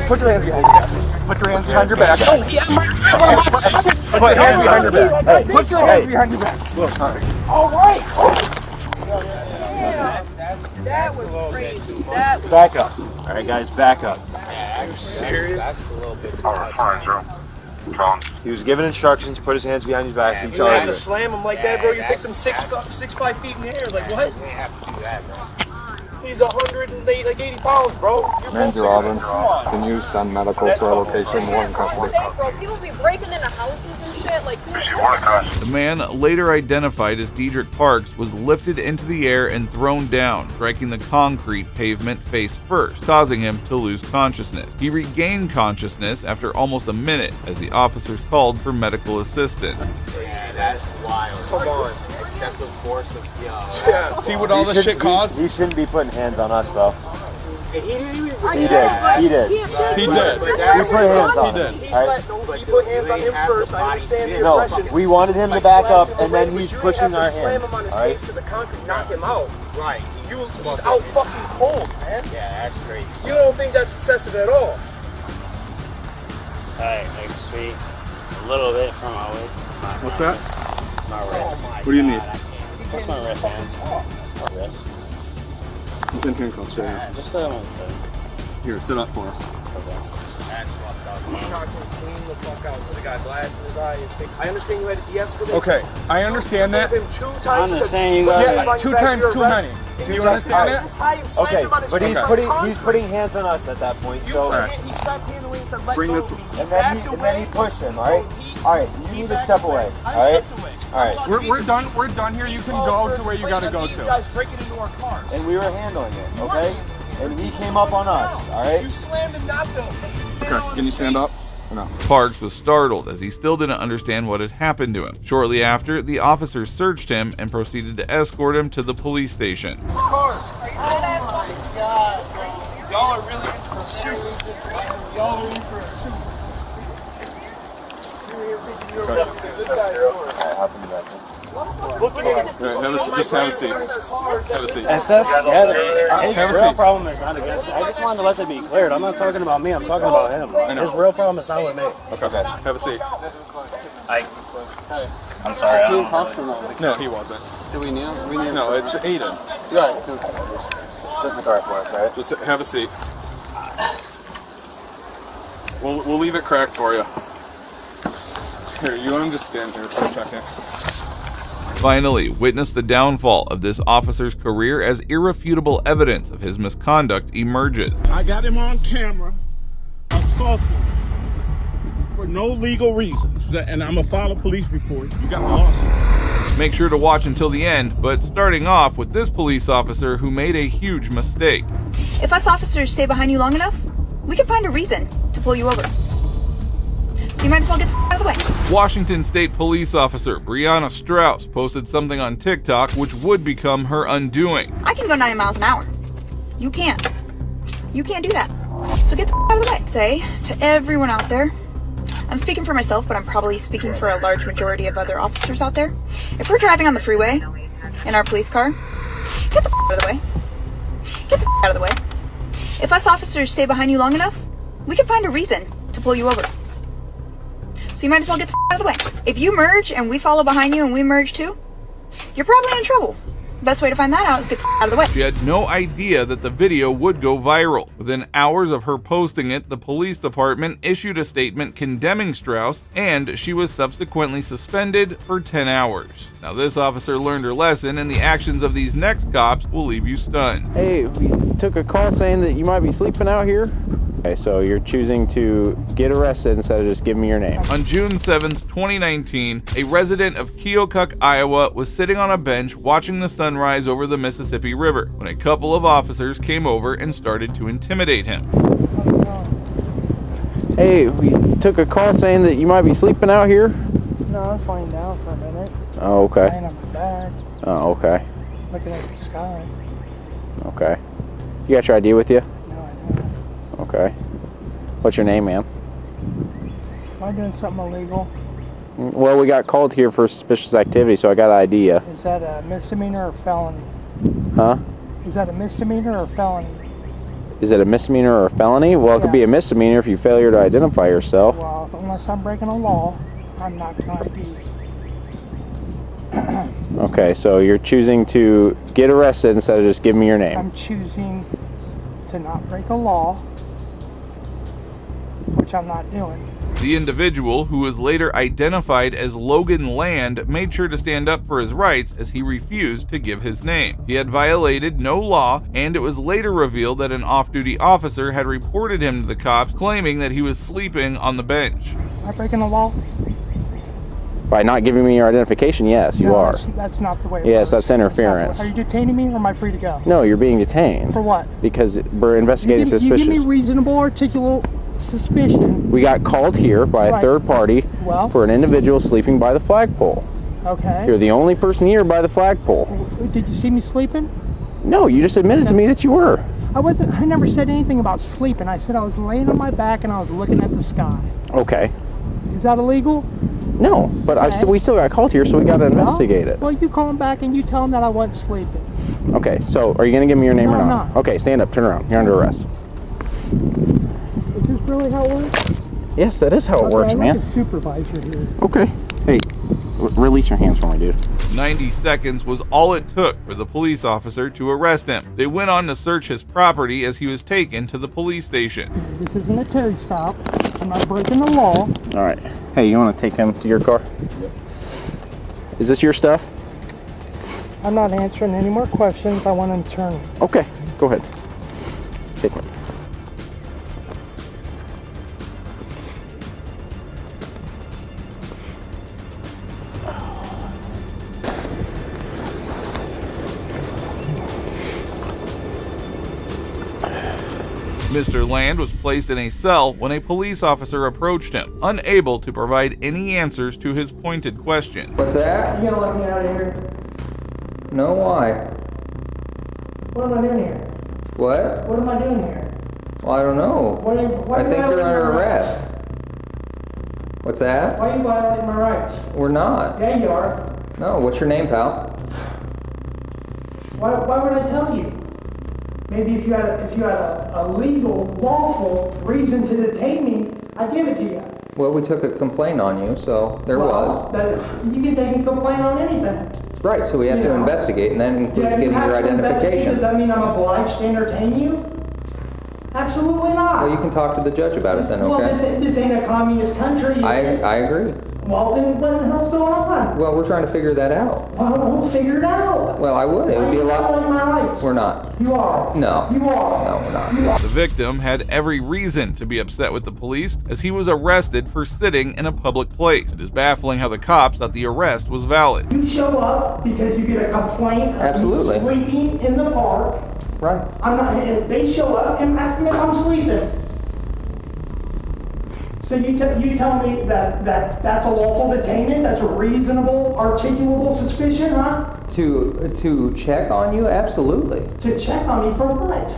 Put your hands behind your back. Put your hands behind your back. Oh, yeah, Put your hands behind your back. Hey, put your hands behind your back. Look, all right. All right. That was crazy. That was Back up. All right, guys, back up. Are you serious? That's a little bit too much. He was given instructions. Put his hands behind his back. He's You have to already. slam him like that, bro. You picked him 5 feet in the air. Like what? We have to do that, bro. He's 80 pounds, bro. Randy Robin, can you send medical to our location? We're in custody. Bro, people be breaking into houses and shit like this. The man, later identified as Dedrick Parks, was lifted into the air and thrown down, striking the concrete pavement face first, causing him to lose consciousness. He regained consciousness after almost a minute as the officers called for medical assistance. Yeah, that's wild. Come on. Excessive force of Yeah. See what all this shit caused? He shouldn't be putting hands on us, though. He did. He did. He did. He did. We put hands on him. He All right? put hands on him first. I understand the No, aggression. we wanted him to back up, and then he's pushing our Slam hands. him on his All right? face to the concrete, knock him out. Right. He's out fucking cold, man. Yeah, that's crazy. You don't think that's excessive at all? Alright, next feet. A little bit from my waist. What's that? My wrist. What do you need? What's my wrist hand? My wrist. It's in handcuffs right here. Just let him sit. Here, sit up for us. That's fucked up. He knocked him clean the fuck out. The guy glass in his eye. I understand you had to de-escalate. Okay, I understand that. Give him 2 times. I'm just saying you got Yeah, 2 times too many. Do you understand that? Okay, but he's putting hands on us at that point. So He stopped handling some let Bring go this- of me. and then he pushed him. All right. All right. You need to step away. All right. All right. We're done. We're done here. You can go to where you gotta go These to. guys breaking into our cars. And we were handling it. Okay. And he came up on us. All right. You slammed and knocked him. Okay, can you stand up? No. Parks was startled as he still didn't understand what had happened to him. Shortly after, the officers searched him and proceeded to escort him to the police station. Cars. Y'all are really in for a suit. Y'all are in for a suit. You were here thinking you were the good guy for us. Just have a seat. Have a seat. Have a seat. Real problem is not against me. I just wanted to let that be cleared. I'm not talking about me. I'm talking about him. His real problem is not with me. Okay, have a seat. I'm sorry. No, he wasn't. Do we need him? No, it's Aiden. Yeah. Sit in the car for us, right? Just have a seat. We'll leave it cracked for you. Here, you want to just stand here for a second. Finally, witnessed the downfall of this officer's career as irrefutable evidence of his misconduct emerges. I got him on camera assaulting for no legal reason. And I'm going to file a police report. You got a lawsuit. Make sure to watch until the end, but starting off with this police officer who made a huge mistake. If us officers stay behind you long enough, we can find a reason to pull you over. So you might as well get the out of the way. Washington State police officer Brianna Strauss posted something on TikTok which would become her undoing. I can go 90 miles an hour. You can't. You can't do that. So get the out of the way. Say to everyone out there, I'm speaking for myself, but I'm probably speaking for a large majority of other officers out there. If we're driving on the freeway in our police car, get the out of the way. Get the out of the way. If us officers stay behind you long enough, we can find a reason to pull you over. So you might as well get the out of the way. If you merge and we follow behind you and we merge too, you're probably in trouble. Best way to find that out is get the out of the way. She had no idea that the video would go viral. Within hours of her posting it, the police department issued a statement condemning Strauss, and she was subsequently suspended for 10 hours. Now this officer learned her lesson, and the actions of these next cops will leave you stunned. Hey, we took a call saying that you might be sleeping out here. Okay, so you're choosing to get arrested instead of just giving me your name. On June 7th, 2019, a resident of Keokuk, Iowa was sitting on a bench watching the sunrise over the Mississippi River when a couple of officers came over and started to intimidate him. Hey, we took a call saying that you might be sleeping out here. No, I was laying down for a minute. Oh, okay. Laying on my back. Oh, okay. Looking at the sky. Okay. You got your ID with you? No, I don't. Okay. What's your name, ma'am? Am I doing something illegal? Well, we got called here for suspicious activity, so I got an ID. Is that a misdemeanor or felony? Huh? Is that a misdemeanor or felony? Is it a misdemeanor or a felony? Well, it could be a misdemeanor if you failure to identify yourself. Well, unless I'm breaking a law, I'm not going to be. Okay, so you're choosing to get arrested instead of just giving me your name. I'm choosing to not break a law, which I'm not doing. The individual, who was later identified as Logan Land, made sure to stand up for his rights as he refused to give his name. He had violated no law, and it was later revealed that an off-duty officer had reported him to the cops, claiming that he was sleeping on the bench. Am I breaking the law? By not giving me your identification, yes, you are. That's not the way it Yes, works. that's interference. Are you detaining me or am I free to go? No, you're being detained. For what? Because we're investigating You suspicious. give me reasonable, articulable suspicion. We got called here by a third party for an individual sleeping by the flagpole. Okay. You're the only person here by the flagpole. Did you see me sleeping? No, you just admitted to me that you were. I never said anything about sleeping. I said I was laying on my back and I was looking at the sky. Okay. Is that illegal? No, but we still got called here, so we got to investigate it. Well, you call him back and you tell him that I wasn't sleeping. Okay, so are you going to give me your name or I'm not? not. Okay, stand up, turn around. You're under arrest. Is this really how it works? Yes, that is how it works, I'm man. like a supervisor here. Okay. Hey, release your hands for me, dude. 90 seconds was all it took for the police officer to arrest him. They went on to search his property as he was taken to the police station. This isn't a Terry stop. I'm not breaking the law. All right. Hey, you want to take him to your car? Yep. Is this your stuff? I'm not answering any more questions. I want an attorney. Okay, go ahead. Take him. Mr. Land was placed in a cell when a police officer approached him, unable to provide any answers to his pointed question. What's that? You gonna let me out of here? No, why? What am I doing here? What? What am I doing here? Well, I don't know. I think you're under arrest. What's that? Why are you violating my rights? We're not. Yeah, you are. No, what's your name, pal? Why would I tell you? Maybe if you had a legal, lawful reason to detain me, I'd give it to you. Well, we took a complaint on you, so there was. You can take a complaint on anything. Right, so we have to investigate, and that includes getting your identification. Does that mean I'm obliged to entertain you? Absolutely not. Well, you can talk to the judge about it then, okay? Well, this ain't a communist country. I agree. Well, then what the hell's going on? Well, we're trying to figure that out. Well, we'll figure it out. Well, I would. It would be a lot. Violating my rights. We're not. You are. No. You are. No, we're not. The victim had every reason to be upset with the police as he was arrested for sitting in a public place. It is baffling how the cops thought the arrest was valid. You show up because you get a complaint of me sleeping in the park. Right. I'm not. They show up and ask me if I'm sleeping. So you tell me that that's a lawful detainment? That's a reasonable, articulable suspicion, huh? To check on you? Absolutely. To check on me for what?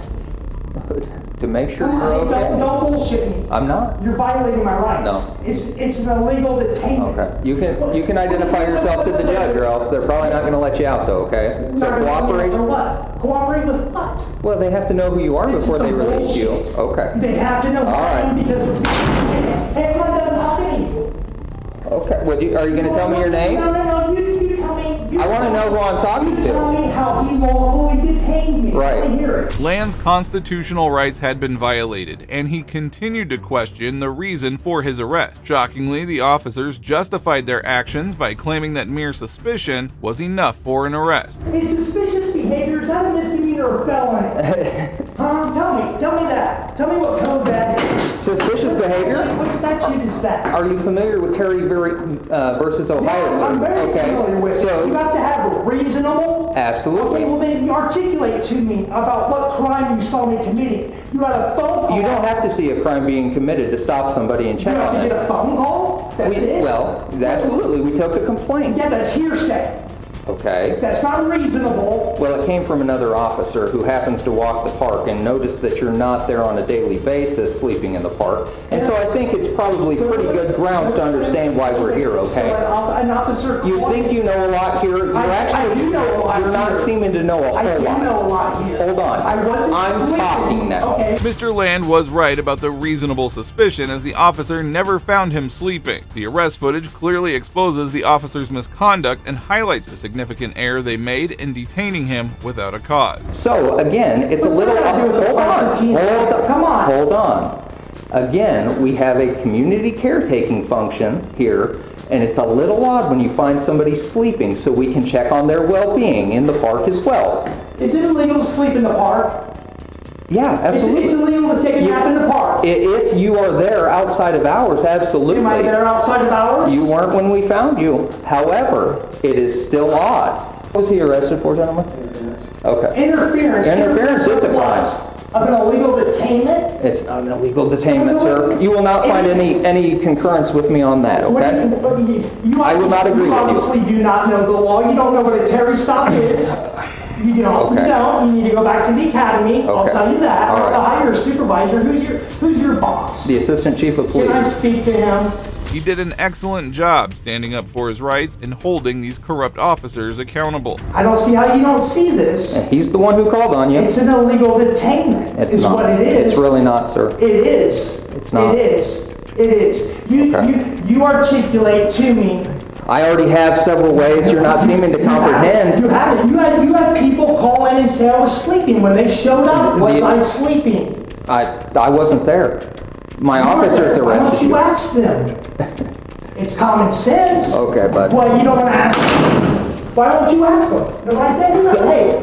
To make sure Come you're on, okay. don't bullshit me. I'm not. You're violating my rights. No. It's an illegal detainment. Okay. You can identify yourself to the judge, or else they're probably not going to let you out, though. Okay. So cooperate. For what? Cooperate with what? Well, they have to know who you are This before is they some release you. bullshit. Okay. They have to know who All I am right. because hey, I'm not done talking to you. Okay. Well, are you going to tell me your name? No, you tell me. I want to know who I'm talking You tell to. me how he lawfully detained me. Right. I hear it. Land's constitutional rights had been violated, and he continued to question the reason for his arrest. Shockingly, the officers justified their actions by claiming that mere suspicion was enough for an arrest. Is suspicious behavior, is that a misdemeanor or felony? Tell me that. Tell me what code that is. Suspicious behavior? What statute is that? Are you familiar with Terry versus Ohio? Yes, sir? I'm very Okay. familiar with it. So You have to have a reasonable. absolutely. Okay, well then articulate to me about what crime you saw me committing. You had a phone call. You don't have to see a crime being committed to stop somebody and check You have on to it. get a phone call? That's it? Well, absolutely. We took a complaint. Yeah, that's hearsay. Okay. That's not reasonable. Well, it came from another officer who happens to walk the park and noticed that you're not there on a daily basis sleeping in the park. And so I think it's probably pretty good grounds to understand why we're here, So okay? an officer. You think you know a lot here? You're I do know a lot You're not here. seeming to know a I whole do lot. know a lot here. Hold on. I wasn't I'm sleeping. talking now. Okay. Mr. Land was right about the reasonable suspicion, as the officer never found him sleeping. The arrest footage clearly exposes the officer's misconduct and highlights the significant error they made in detaining him without a cause. So again, it's What's a little. that got to do with the Constantine check? Come on. Hold on. Again, we have a community caretaking function here, and it's a little odd when you find somebody sleeping, so we can check on their well-being in the park as well. Is it illegal to sleep in the park? Yeah, absolutely. It's illegal to take a nap in the park. If you are there outside of hours, absolutely. Am I there outside of hours? You weren't when we found you. However, it is still odd. What was he arrested for, gentlemen? Okay. Interference. Interference is a crime. Of an illegal detainment? It's not an illegal detainment, sir. You will not find any concurrence with me on that, okay? I will not agree with you. you. Obviously do not know the law. You don't know what a Terry stop is. You don't. Okay. You don't. You need to go back to the academy. I'll Okay. tell you that. All right. I'll hire your supervisor. Who's your boss? The assistant chief of police. Can I speak to him? He did an excellent job standing up for his rights and holding these corrupt officers accountable. I don't see how you don't see this. And he's the one who called on you. It's an illegal detainment. It's is not. what it is. It's really not, sir. It is. It's not. It is. It is. You articulate to me. I already have several ways. You're not seeming to comprehend. You haven't. You had people call in and say I was sleeping. When they showed up, was I sleeping? I wasn't there. My officers Why don't arrested you you. ask them? It's common sense. Okay, bud. Well, you don't want to ask them. Why don't you ask them? They're like, hey,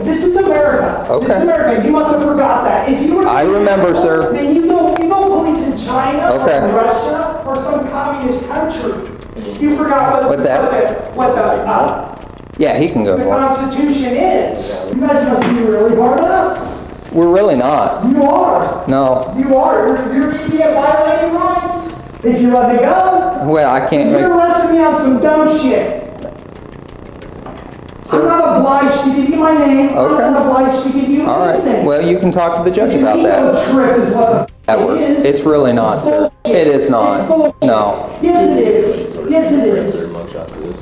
this is America. Okay. This is America. You must have forgot that. If you were I remember, sir. Then you go police in China Okay. or Russia or some communist country. You forgot What's that? what Yeah, he can go the for it. Constitution is. You guys must be really hard up. We're really not. You are. No. You are. You're easy at violating rights. If you let me go. Well, I can't You're make... arresting me on some dumb shit. Sir? I'm not obliged to give you my name. Okay. I'm not obliged to give you All right. anything. Well, you can talk to the judge about Ego that. trip is what the That works. is. It's really not, sir. It is not. No. Yes, it is. Yes, it is.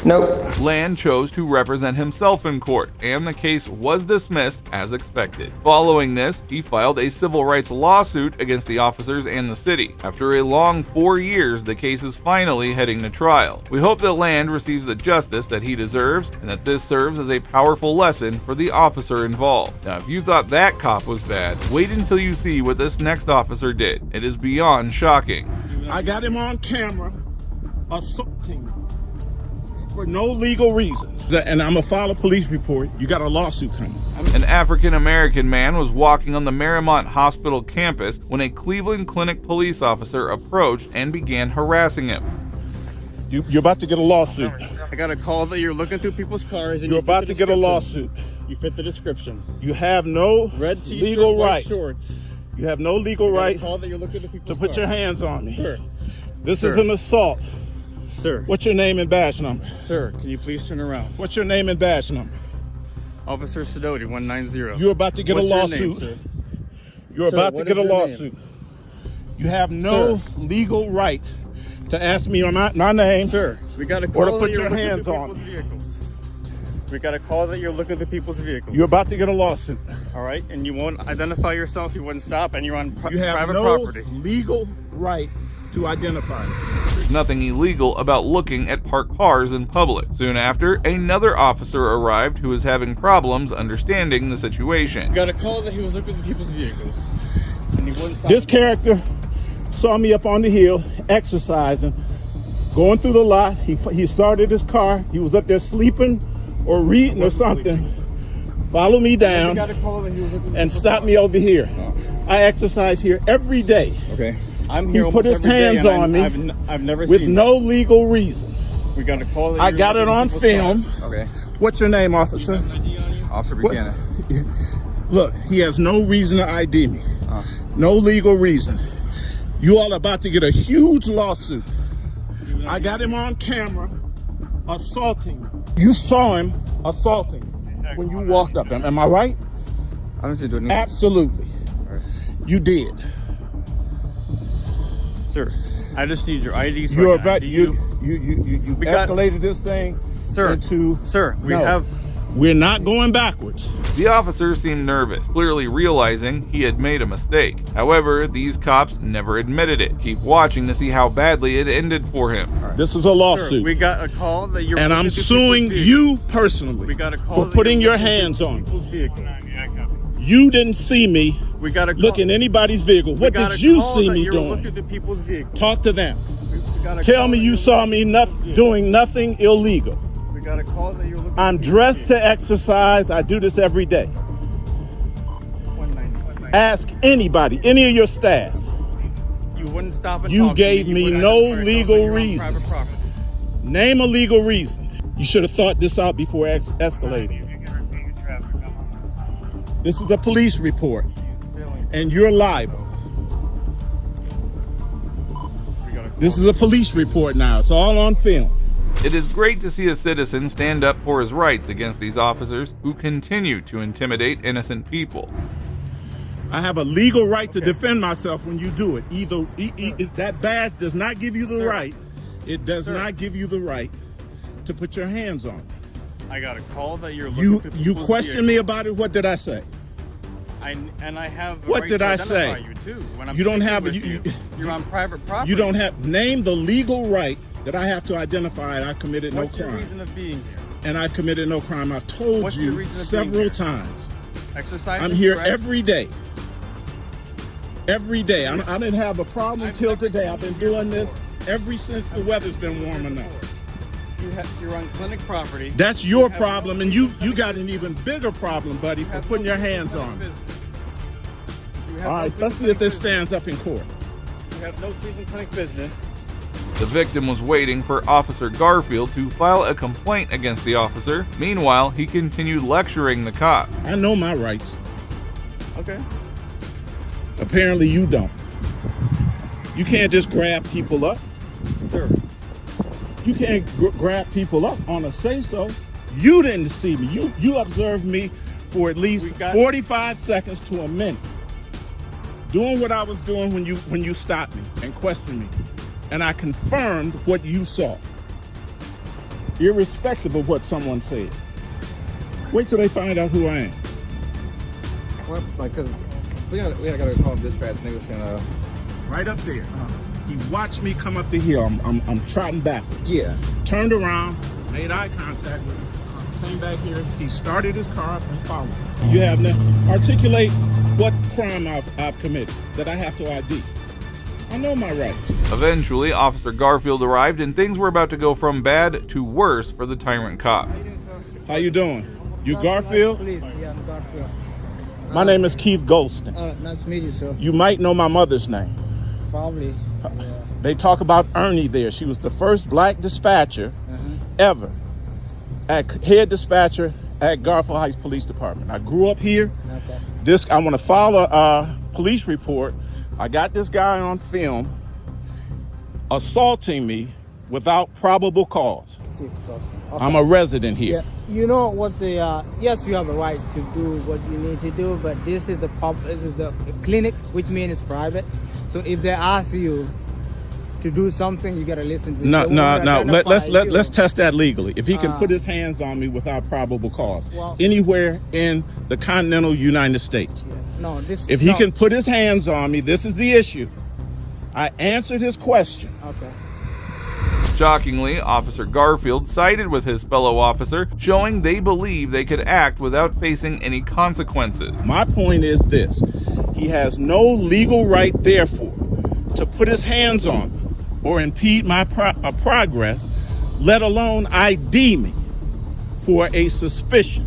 Nope. Land chose to represent himself in court, and the case was dismissed as expected. Following this, he filed a civil rights lawsuit against the officers and the city. After a long 4 years, the case is finally heading to trial. We hope that Land receives the justice that he deserves, and that this serves as a powerful lesson for the officer involved. Now, if you thought that cop was bad, wait until you see what this next officer did. It is beyond shocking. I got him on camera assaulting for no legal reason. And I'm gonna file a police report. You got a lawsuit coming. An African-American man was walking on the Marymount Hospital campus when a Cleveland Clinic police officer approached and began harassing him. You're about to get a lawsuit. I got a call that you're looking through people's cars and You're about to get a lawsuit. You fit the description. You have no Red t-shirt, legal white right. shorts. You have no legal I got a right call that you're looking through people's to put your cars. hands on me. Sir. This Sir. is an assault. Sir. What's your name and badge number? Sir, can you please turn around? What's your name and badge number? Officer Sidoti, 190. You're about to get What's a your lawsuit. name, sir? You're Sir, about to what get a is your lawsuit. You have no legal right to ask me my name. Sir, we got a or call to that put you're your looking hands through on people's me. vehicles. We got a call that you're looking through people's vehicles. You're about to get a lawsuit. All right, and you won't identify yourself, you wouldn't stop, and you're on You have private no property. legal right to identify me. There's nothing illegal about looking at parked cars in public. Soon after, another officer arrived who was having problems understanding the situation. We got a call that he was looking through people's vehicles, and he wouldn't stop. This character saw me up on the hill exercising, going through the lot. He started his car. He was up there sleeping or reading or something. Followed me down and stopped me over here. I exercise here every day. Okay. I'm here. He put his hands on me I've never with seen no legal reason. We got a call that I you're got it looking on through film. people's cars. Okay. What's your name, officer? Officer What- Buchanan. Look, he has no reason to ID me. No legal reason. You all about to get a huge lawsuit. I got him on camera assaulting me. You saw him assaulting me when you walked up. Am I right? I don't see doing Absolutely. You did. Sir, I just need your ID. So You're I can about ID you We got- escalated this thing into we No. have. We're not going backwards. The officer seemed nervous, clearly realizing he had made a mistake. However, these cops never admitted it. Keep watching to see how badly it ended for him. This is a lawsuit. Sir, we got a call that you're. And I'm looking through suing people's vehicles. you personally We got a call for that putting you're your looking hands through on me. people's vehicles. You didn't see me We got a call. look in anybody's vehicle. We What got did a you call see that me you're doing? looking through people's vehicles. Talk to them. We got a Tell call me that you you're saw me doing nothing illegal. We got a call that you're looking. I'm dressed to exercise. I do this every day. 190. Ask anybody, any of your staff. You wouldn't stop and You talk gave to me You would no identify yourself legal that you're on reason. private property. Name a legal reason. You should have thought this out before escalating. This is a police report, and you're liable. This is a police report now. It's all on film. It is great to see a citizen stand up for his rights against these officers who continue to intimidate innocent people. I have a legal right to defend myself when you do it. Either that badge does not give you the right. It does not give you the right to put your hands on me. I got a call that you're looking through You people's questioned me about it. What did I say? And I have. The What right did to I identify say? You too. When I'm You don't speaking have with you're on private property. You don't have name the legal right that I have to identify. And I committed no What's your crime. reason of being here? And I committed no crime. I've told What's your you reason of being several here? times. Exercising. I'm here correct? every day. Every day. I didn't have a problem until today. I've been doing this ever since the weather's been warm enough. You're on clinic property. That's your problem, and you got an even bigger problem, buddy, for putting your hands on me. All right, let's see if this stands up in court. You have no Cleveland Clinic business. The victim was waiting for Officer Garfield to file a complaint against the officer. Meanwhile, he continued lecturing the cop. I know my rights. Okay. Apparently you don't. You can't just grab people up. Sir. You can't grab people up on a say-so. You didn't see me. You observed me for at least 45 seconds to a minute. Doing what I was doing when you stopped me and questioned me. And I confirmed what you saw. Irrespective of what someone said. Wait till they find out who I am. Well, because we gotta call dispatch. They were saying, right up there. He watched me come up the hill. I'm trotting backwards. Yeah. Turned around, made eye contact with him. Came back here. He started his car up and followed me. You have now articulate what crime I've committed that I have to ID. I know my rights. Eventually, Officer Garfield arrived and things were about to go from bad to worse for the tyrant cop. How you doing? You Garfield? Please, yeah, I'm Garfield. My name is Keith Golston. Nice to meet you, sir. You might know my mother's name. Probably. They talk about Ernie there. She was the first black dispatcher ever, head dispatcher at Garfield Heights Police Department. I grew up here. Okay. I want to file a police report. I got this guy on film assaulting me without probable cause. Okay. I'm a resident here. Yeah. You know what the yes, you have a right to do what you need to do, but this is the clinic, which means it's private. So if they ask you to do something, you gotta listen to. No. Let's test that legally. If he can put his hands on me without probable cause, anywhere in the continental United States. No, if he can put his hands on me, this is the issue. I answered his question. Okay. Shockingly, Officer Garfield sided with his fellow officer, showing they believe they could act without facing any consequences. My point is this: he has no legal right, therefore, to put his hands on me or impede my progress, let alone ID me for a suspicion.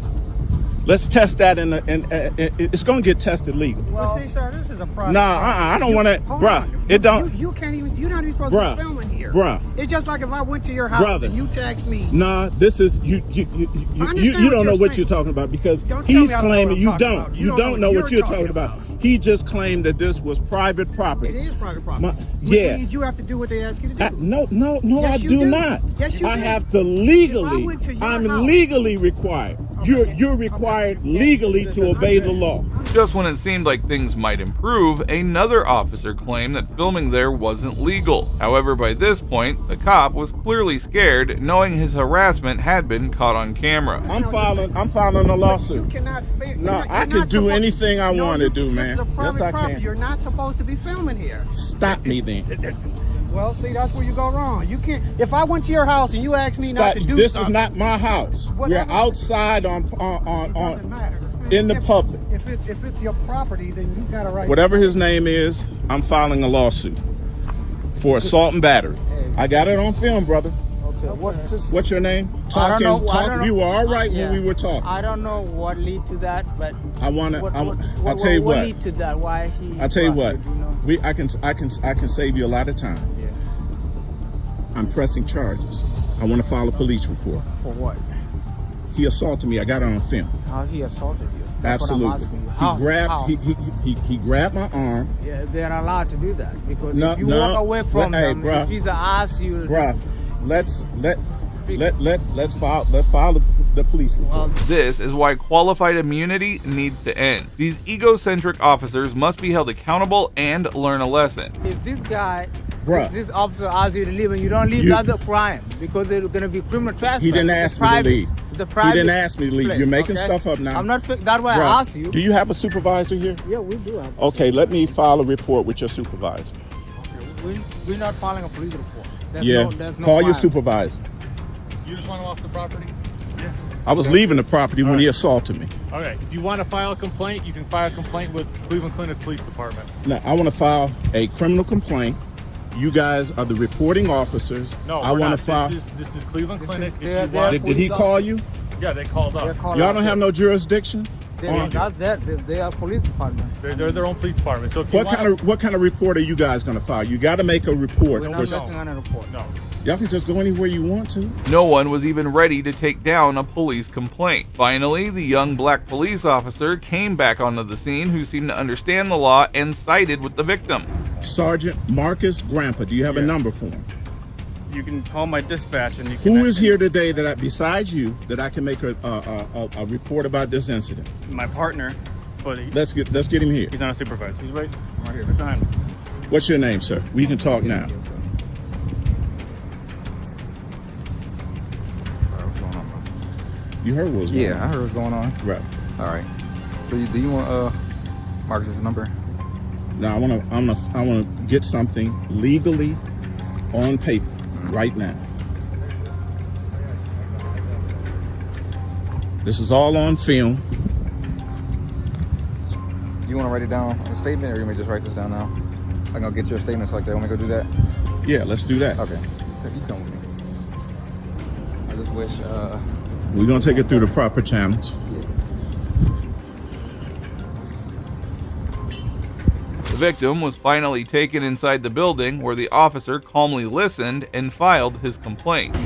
Let's test that it's going to get tested legally. Well, see, sir, this is a private. Nah, I don't want to, bruh. It don't. You can't even. You're not even supposed to be filming here, bruh. It's just like if I went to your house and you text me. Nah, this is you don't know what you're talking about, because he's claiming you don't. You don't know what you're talking about. He just claimed that this was private property. It is private property. Yeah. Which means you have to do what they ask you to do. No, yes, I do not. Yes, you do. I have to legally. I'm legally required. You're required legally to obey the law. Just when it seemed like things might improve, another officer claimed that filming there wasn't legal. However, by this point, the cop was clearly scared, knowing his harassment had been caught on camera. I'm filing a lawsuit. You cannot film. No, I can do anything I want to do, man. This is a private yes, I property. can. You're not supposed to be filming here. Stop me then. Well, see, that's where you go wrong. You can't. If I went to your house and you asked me not to do this something, is not my house. We're outside in the public. If it's your property, then you got a right. Whatever his name is, I'm filing a lawsuit for assault and battery. I got it on film, brother. Okay. What's your name? We were all right when we were talking. I don't know what lead to that, but I'll tell you what. What lead to that? Why he? I'll tell you what. I can save you a lot of time. Yeah. I'm pressing charges. I want to file a police report. For what? He assaulted me. I got it on film. How he assaulted you? That's absolutely. What I'm asking you. He grabbed my arm. Yeah, they're not allowed to do that, because if you walk away from them, if he's asked you. Let's file the police report. This is why qualified immunity needs to end. These egocentric officers must be held accountable and learn a lesson. If this guy, if this officer asks you to leave and you don't leave, that's a crime, because they're going to be criminal trespass. He didn't ask me to leave. He didn't ask me to leave. Place. You're making stuff up now. I'm not. That's why I asked you. Do you have a supervisor here? Yeah, we do have. Okay, let me file a report with your supervisor. Okay, we're not filing a police report. Call your supervisor. You just want him off the property? Yeah. I was leaving the property when he assaulted me. Okay, if you want to file a complaint, you can file a complaint with Cleveland Clinic Police Department. Now, I want to file a criminal complaint. You guys are the reporting officers. No, I want to file. This is Cleveland Clinic. Did he call you? Yeah, they called us. Y'all don't have no jurisdiction? They are police department. They're their own police department. So what kind of report are you guys going to file? You got to make a report. We're not making on a report. No. Y'all can just go anywhere you want to. No one was even ready to take down a police complaint. Finally, the young black police officer came back onto the scene, who seemed to understand the law and sided with the victim. Sergeant Marcus Grandpa, do you have a number for him? You can call my dispatch and you can. Who is here today besides you, that I can make a report about this incident? My partner, but let's get him here. He's not a supervisor. He's right here behind me. What's your name, sir? We can talk now. You heard what was going on? Yeah, I heard what's going on. Right. All right. So do you want Marcus's number? No, I want to get something legally on paper right now. This is all on film. Do you want to write it down on a statement, or you may just write this down now? I'm gonna get your statements like that. Want me to go do that? Yeah, let's do that. Okay. You come with me. I just wish. We're gonna take it through the proper channels. The victim was finally taken inside the building, where the officer calmly listened and filed his complaint.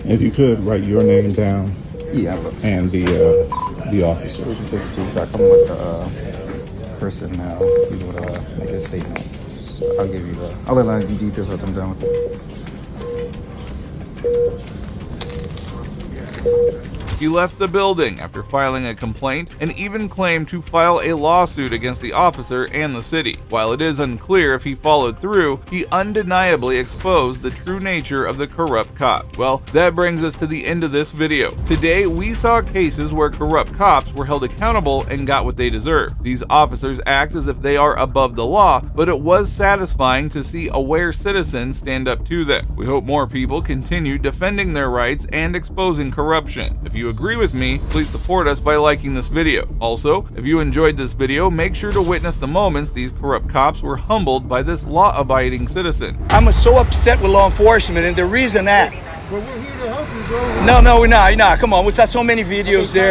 If you could write your name down. Yeah. And the officer. We can take it to come with the person now. He's with make his statement. I'll give you the. I'll let you details what I'm done with it. He left the building after filing a complaint and even claimed to file a lawsuit against the officer and the city. While it is unclear if he followed through, he undeniably exposed the true nature of the corrupt cop. Well, that brings us to the end of this video. Today, we saw cases where corrupt cops were held accountable and got what they deserved. These officers act as if they are above the law, but it was satisfying to see aware citizens stand up to them. We hope more people continue defending their rights and exposing corruption. If you agree with me, please support us by liking this video. Also, if you enjoyed this video, make sure to witness the moments these corrupt cops were humbled by this law-abiding citizen. I'm so upset with law enforcement, and the reason that. Well, we're here to help you, bro. No, we're not. Come on, we saw so many videos there.